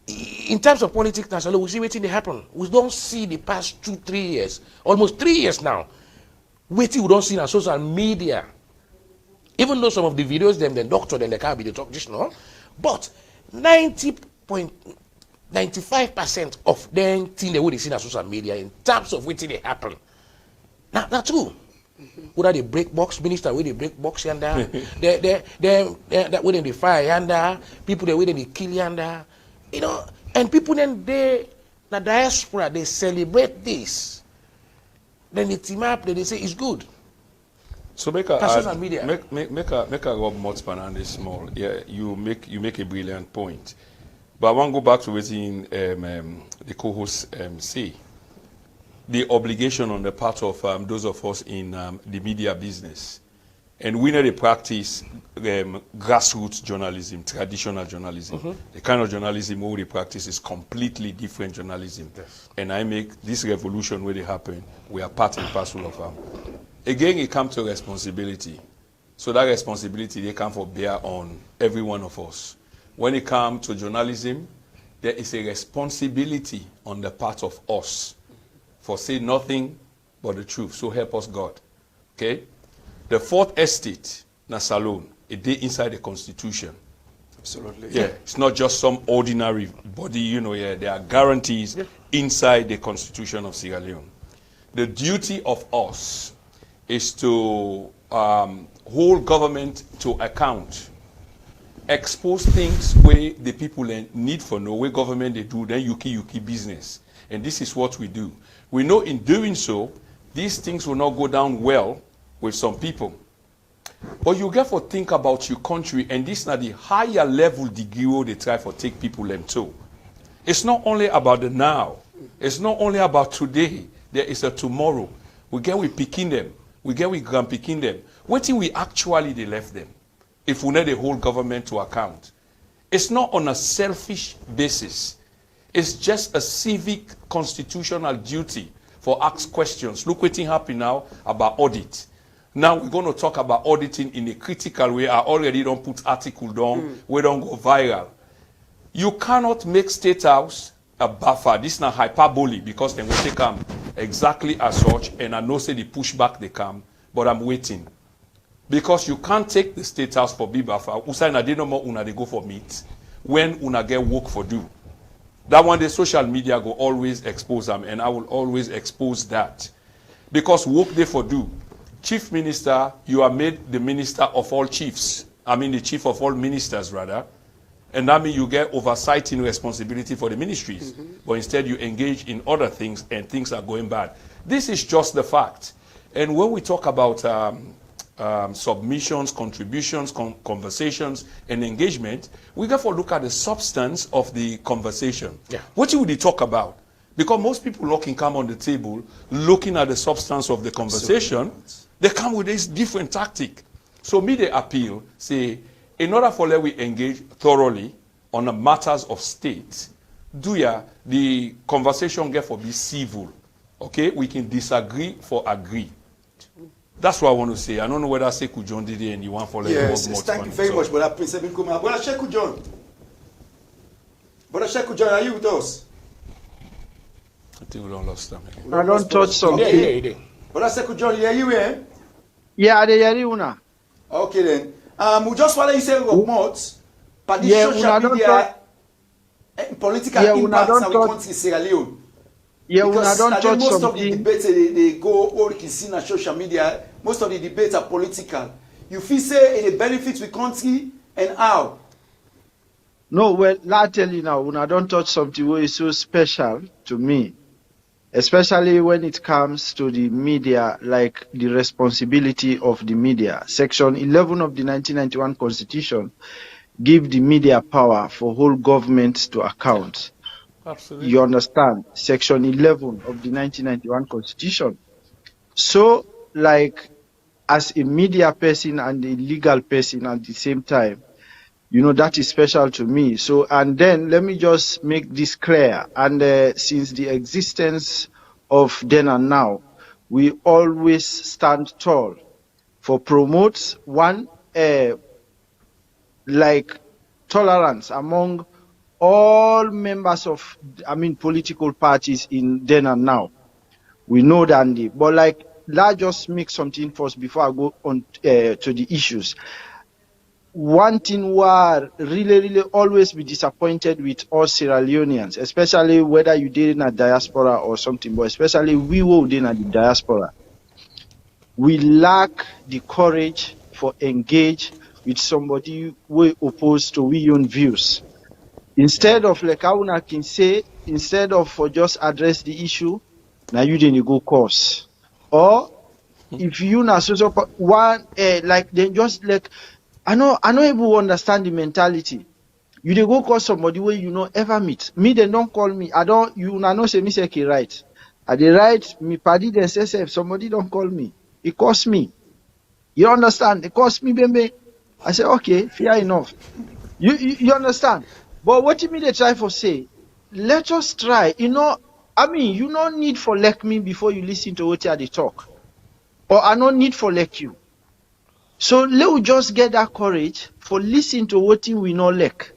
in terms of politics, we see waiting they happen. We don't see the past 2-3 years, almost 3 years now. Waiting we don't see on social media. Even though some of the videos them doctor then they can't be the talk just now, but 90.95% of them thing they would see on social media in terms of waiting they happen. Now true. Whether they break box, minister where they break box yonder, that within the fire yonder, people they within the kill yonder, and people then the diaspora they celebrate this. Then they team up, they say it's good.
So make a Rob Motspan on this small. Yeah, you make a brilliant point. But I want to go back to what the co-hosts say. The obligation on the part of those of us in the media business. And we know the practice grassroots journalism, traditional journalism. The kind of journalism we practice is completely different journalism.
Yes.
And I make this revolution where they happen, we are part and parcel of them. Again, it comes to responsibility. So that responsibility, they come for bear on every one of us. When it comes to journalism, there is a responsibility on the part of us for say nothing but the truth. So help us God. Okay? The fourth estate, Nasalone, a day inside the Constitution.
Absolutely.
Yeah. It's not just some ordinary body, there are guarantees inside the Constitution of Sierra Leone. The duty of us is to hold government to account, expose things where the people need for know, where government they do, then you keep business. And this is what we do. We know in doing so, these things will not go down well with some people. But you get to think about your country, and this is not the higher level degree where they try to take people them to. It's not only about the now. It's not only about today. There is a tomorrow. We get with picking them. We get with grand-picking them. What till we actually they left them? If we need the whole government to account. It's not on a selfish basis. It's just a civic constitutional duty for ask questions. Look what's happening now about audit. Now we're going to talk about auditing in a critical way. I already don't put article down. We don't go viral. You cannot make State House a buffer. This is not hyperbole because then we take them exactly as such. And I know say the pushback they come, but I'm waiting. Because you can't take the State House for be buffer. Usaina they no more una they go for meet when una get work for do. That one the social media go always expose them, and I will always expose that. Because work they for do. Chief Minister, you are made the minister of all chiefs. I mean the chief of all ministers rather. And that means you get oversighting responsibility for the ministries. But instead you engage in other things and things are going bad. This is just the fact. And when we talk about submissions, contributions, conversations, and engagement, we got to look at the substance of the conversation.
Yeah.
What would they talk about? Because most people can come on the table looking at the substance of the conversation. They come with this different tactic. So me they appeal, say, in order for let we engage thoroughly on the matters of state, the conversation get for be civil. Okay? We can disagree for agree. That's what I want to say. I don't know whether Sekou John did it and you want for let
Yes, thank you very much, Brother Prince Ebinkuma. Brother Sekou John. Brother Sekou John, are you with us?
I think we don't lost them.
I don't touch something.
Yeah.
Brother Sekou John, you hear you here?
Yeah, they hear you now.
Okay then. We just want to say remote, but this
Yeah,
social media political impacts on the country Sierra Leone.
Yeah, when I
Because
don't touch
most of the
something.
debates they go all you can see on social media. Most of the debates are political. You feel say it benefits the country and how?
No, well, I tell you now, when I don't touch something which is so special to me, especially when it comes to the media, like the responsibility of the media. Section 11 of the 1991 Constitution give the media power for whole government to account.
Absolutely.
You understand? Section 11 of the 1991 Constitution. So, like, as a media person and a legal person at the same time, you know, that is special to me. So, and then let me just make this clear. And since the existence of then and now, we always stand tall for promotes one, like tolerance among all members of, political parties in then and now. We know that, but like, let's just make something first before I go on to the issues. One thing where really always be disappointed with us Sierra Leoneans, especially whether you did in a diaspora or something, but especially we who did in the diaspora, we lack the courage for engage with somebody we opposed to we own views. Instead of like Auna can say, instead of for just address the issue, now you didn't go course. Or if you na so one like then just like I know able to understand the mentality. You dey go call somebody where you know ever meet. Me, they don't call me. I don't you na know say me say okay, right. I dey write me party they say if somebody don't call me, it costs me. You understand? It costs me bembe. I say okay, fair enough. You understand? But what you mean they try for say, let us try. You know, you don't need for like me before you listen to what they talk. Or I don't need for like you. So let us just get that courage for listen to what we know like.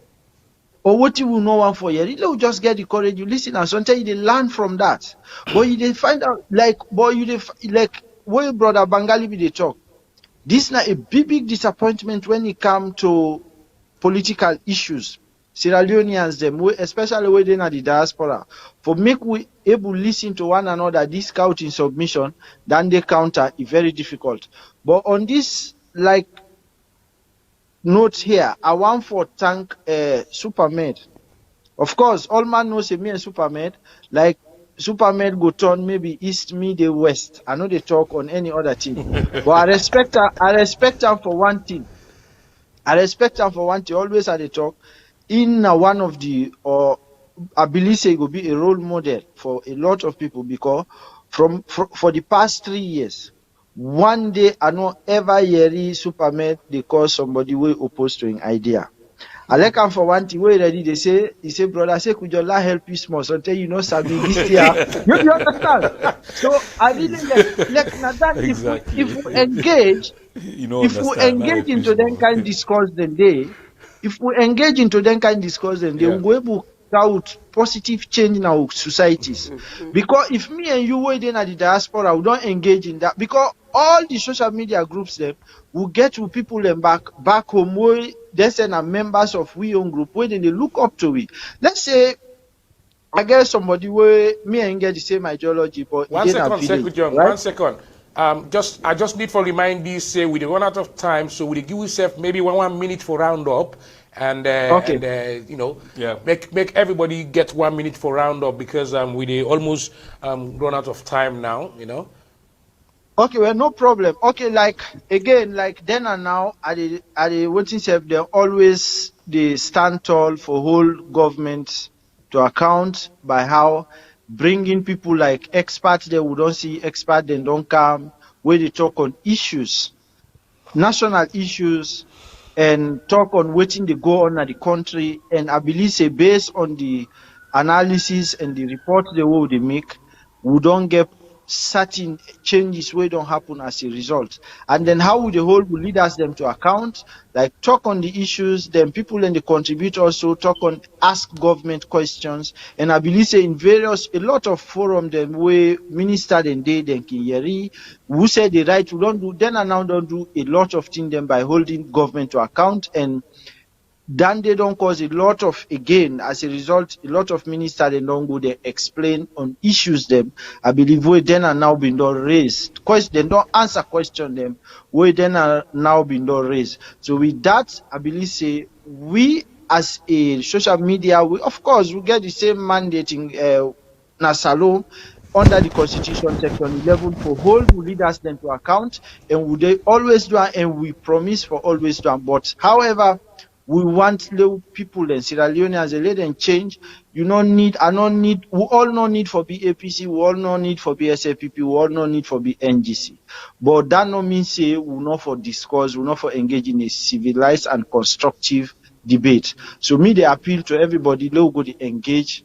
Or what you will know one for you. Let us just get the courage, you listen and sometimes you learn from that. But you dey find out like like what brother Bangali be they talk. This now a big disappointment when it come to political issues. Sierra Leoneans them, especially when they are the diaspora, for make we able listen to one another, this count in submission, then they counter is very difficult. But on this like note here, I want for thank Supermed. Of course, all man knows me and Supermed, like Supermed go turn maybe east, me the west. I know they talk on any other team. But I respect her for one thing. Always at the talk. In one of the, or I believe say it will be a role model for a lot of people because for the past 3 years, one day I know ever hear Superman they call somebody way opposed to an idea. I like him for one thing, way ready they say, brother, I say, could your Allah help you small? So tell you know, Sabi, this year, you understand? So I really like that
Exactly.
if we engage, if we engage into them kind discourse then they, if we engage into them kind discourse then they will go able out positive change in our societies. Because if me and you were then at the diaspora, we don't engage in that. Because all the social media groups them will get to people them back home where they send are members of we own group where they look up to it. Let's say I get somebody where me and get the same ideology, but
One second. I just need for remind this say we run out of time, so we give yourself maybe one minute for round up. And you know, make everybody get 1 minute for round up because we almost run out of time now, you know.
Okay, well, no problem. Okay, like again, like then and now, at the voting self, they stand tall for whole government to account by how bringing people like experts they would don't see experts then don't come where they talk on issues, national issues, and talk on waiting they go on at the country. And I believe say based on the analysis and the report they will they make, we don't get certain changes where don't happen as a result. And then how would the whole will lead us them to account, like talk on the issues, then people and the contribute also talk on ask government questions. And I believe say in a lot of forum them where minister and they then Kinyeri, who said the right we don't do then and now don't do a lot of things them by holding government to account, and then they don't cause a lot of, again, as a result, a lot of ministers they don't go there explain on issues them. I believe we then are now been done raised. They don't answer question them. We then are now been done raised. So with that, I believe say we as a social media, we of course we get the same mandate in Nasalom under the Constitution Section 11 for hold will lead us then to account, and would they always do, and we promise for always do. But however, We want little people in Sierra Leone as a leader change. You don't need, I don't need, we all no need for BAPC, we all no need for BSAPP, we all no need for BNGC. But that no means say we not for discuss, we not for engage in a civilized and constructive debate. So me, they appeal to everybody, let go to engage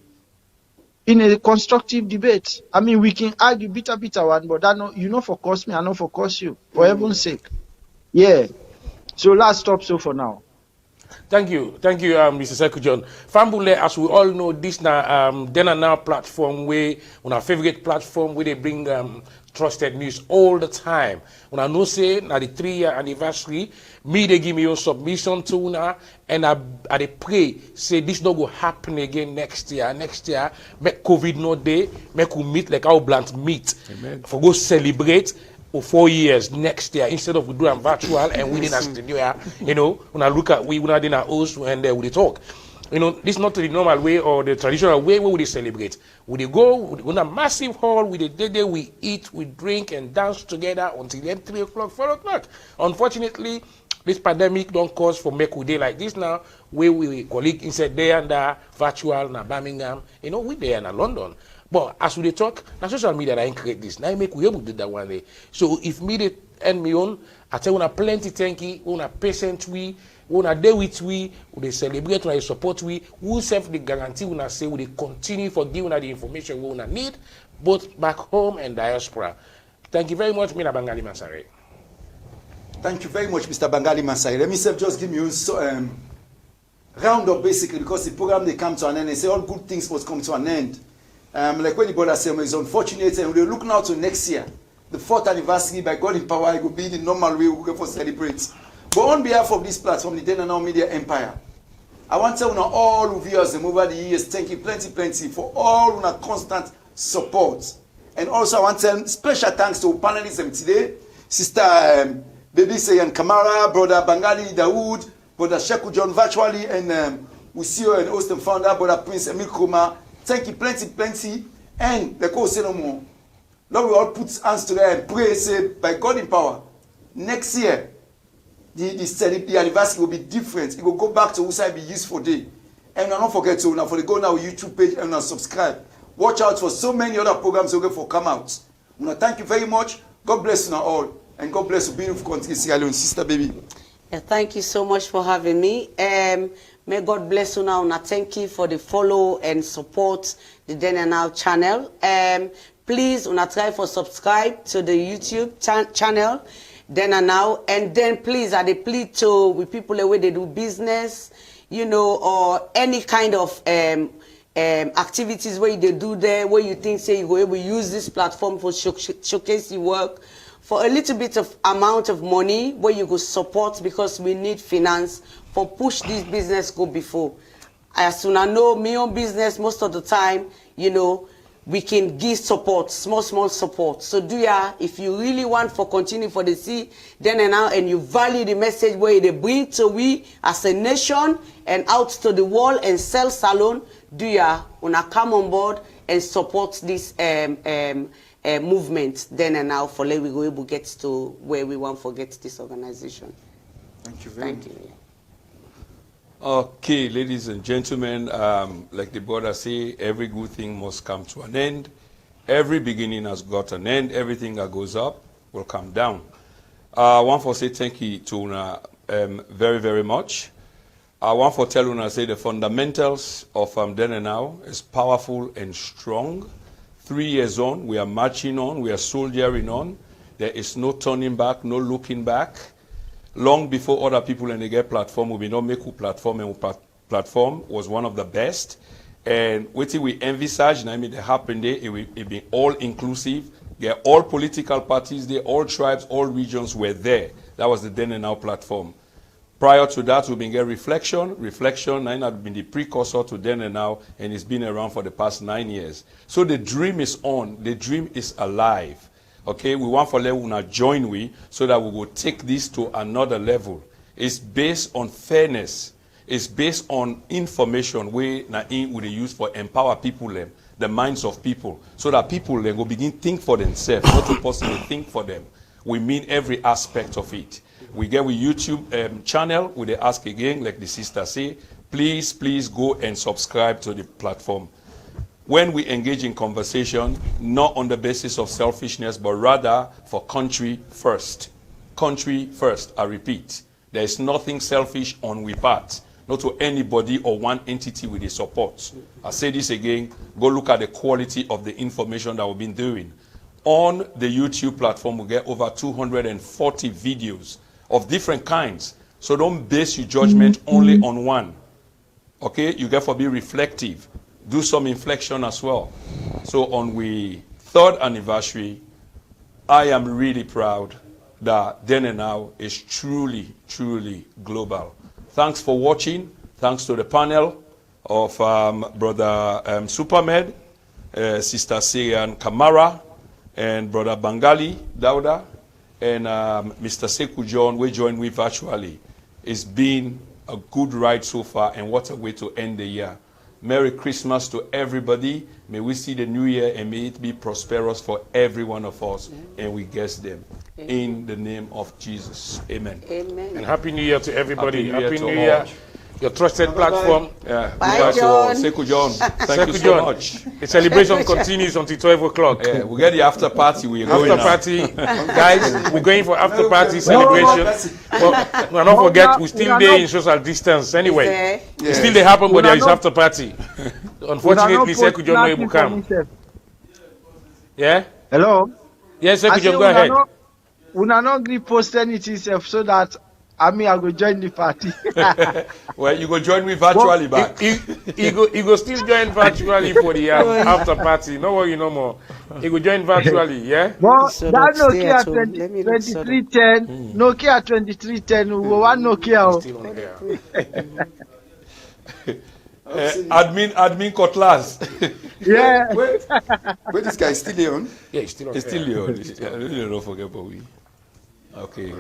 in a constructive debate. I mean, we can argue bitter one, but that no, you know, for cost me, I know for cost you, for heaven's sake. Yeah. So last stop so for now.
Thank you, Mr. Secretary John. Fambule, as we all know, this now then and now platform where on our favorite platform where they bring trusted news all the time. When I know say na the 3-year anniversary, me they give me your submission to una, and I pray say this not go happen again next year. Next year, make COVID no day, make we meet like our blunt meet. Amen. For go celebrate. For 4 years next year, instead of we do them virtual and we didn't studio, you know, when I look at we not in our house and we talk. You know, this is not the normal way or the traditional way where we celebrate. We go in a massive hall, we there, we eat, we drink and dance together until then 3 o'clock, 4 o'clock. Unfortunately, this pandemic don't cause for make we day like this now, where we colleague inside there and there, virtual na Birmingham, you know, we there in London. But as we talk, na social media that create this. Now I make we able to do that one day. So if me they end me on, I tell you plenty thank you, una patient we una there with we they celebrate, we support we self the guarantee una say we continue for giving the information we una need, both back home and diaspora. Thank you very much, Mina Bangali Masare.
Thank you very much, Mr. Bangali Masare. Let me just give you round up basically because the program they come to an end. They say all good things must come to an end. Like when the brother said, it's unfortunate, and we're looking out to next year, the 4th anniversary. By God in power, it will be the normal way we go for celebrate. But on behalf of this platform, the Then and Now Media Empire, I want to tell all of you over the years, thank you plenty for all our constant support. And also I want to tell special thanks to panelists today, Sister Baby Sayan Kamara, Brother Bangali Dawood, Brother Sheku John virtually, and we see you and host and founder, Brother Prince Emil Kuma. Thank you plenty. And the call say no more. Lord, we all put hands together and pray, say, by God in power, next year, the anniversary will be different. It will go back to who say be useful day. And don't forget to now for the go now YouTube page and now subscribe. Watch out for so many other programs that will for come out. Thank you very much. God bless you now all. And God bless you, beautiful country, Sierra Leone. Sister Baby.
Yeah, thank you so much for having me. May God bless you now. And thank you for the follow and support the Then and Now channel. Please, try for subscribe to the YouTube channel, Then and Now. And then please, I plead to with people the way they do business, you know, or any kind of activities where they do there, where you think say you go able to use this platform for showcase your work. For a little bit of amount of money where you go support because we need finance for push this business go before. As soon as I know me own business most of the time, you know, we can give support, small support. So do ya, if you really want for continue for the sea, Then and Now, and you value the message where they bring to we as a nation and out to the world and sell salon, do ya, come on board and support this movement Then and Now for let we go able get to where we want to get this organization.
Thank you very much.
Thank you.
Okay, ladies and gentlemen, like the brother say, every good thing must come to an end. Every beginning has got an end. Everything that goes up will come down. I want to say thank you to Una very much. I want to tell Una say the fundamentals of Then and Now is powerful and strong. 3 years on, we are marching on, we are soldiering on. There is no turning back, no looking back. Long before other people in the get platform, we not make a platform, and platform was one of the best. And what we envisage, and I mean, the happen there, it will be all inclusive. There are all political parties there, all tribes, all regions were there. That was the Then and Now platform. Prior to that, we've been getting reflection, and had been the precursor to Then and Now, and it's been around for the past 9 years. So the dream is on, the dream is alive. Okay, we want for Una join we so that we will take this to another level. It's based on fairness. It's based on information we will use for empower people, the minds of people, so that people will begin think for themselves, not to possibly think for them. We mean every aspect of it. We get with YouTube channel with the Ask Again, like the sister say. Please, please go and subscribe to the platform. When we engage in conversation, not on the basis of selfishness, but rather for country first. Country first, I repeat. There is nothing selfish on we part, not to anybody or one entity with the support. I say this again, go look at the quality of the information that we've been doing. On the YouTube platform, we get over 240 videos of different kinds. So don't base your judgment only on one. Okay, you get to be reflective. Do some inflection as well. So on the 3rd anniversary, I am really proud that Then and Now is truly, truly global. Thanks for watching. Thanks to the panel of Brother Supermed, Sister Sayan Kamara, and Brother Bangali Dauda, and Mr. Sekou John, we joined me virtually. It's been a good ride so far, and what a way to end the year. Merry Christmas to everybody. May we see the new year, and may it be prosperous for every one of us, and we guess them. Amen. In the name of Jesus. Amen.
Amen.
And Happy New Year to everybody.
Happy New Year to all.
Your trusted platform.
Yeah.
Bye, John.
Sekou John. Thank you so
John.
much.
The celebration continues until 12 o'clock.
Yeah, we get the after party. We're going
After party, guys, we're going for after party celebration. But no, don't forget, we're still there in social distance anyway. It's still they happen, but there is after party. Unfortunately, Sekou John no able to come. Yeah?
Hello?
Yes, Sekou John, go ahead.
We are not going to post anything so that I will join the party.
Well, you go join me virtually back.
He go still join virtually for the after party. No worry no more. He go join virtually, yeah?
Well, that Nokia 2310, Nokia 2310, we want Nokia.
Still on there.
Admin Cutlass.
Yeah.
Wait, this guy is still on?
Yeah, he's still on
It's
there.
still on. I really don't forget, but we. Okay.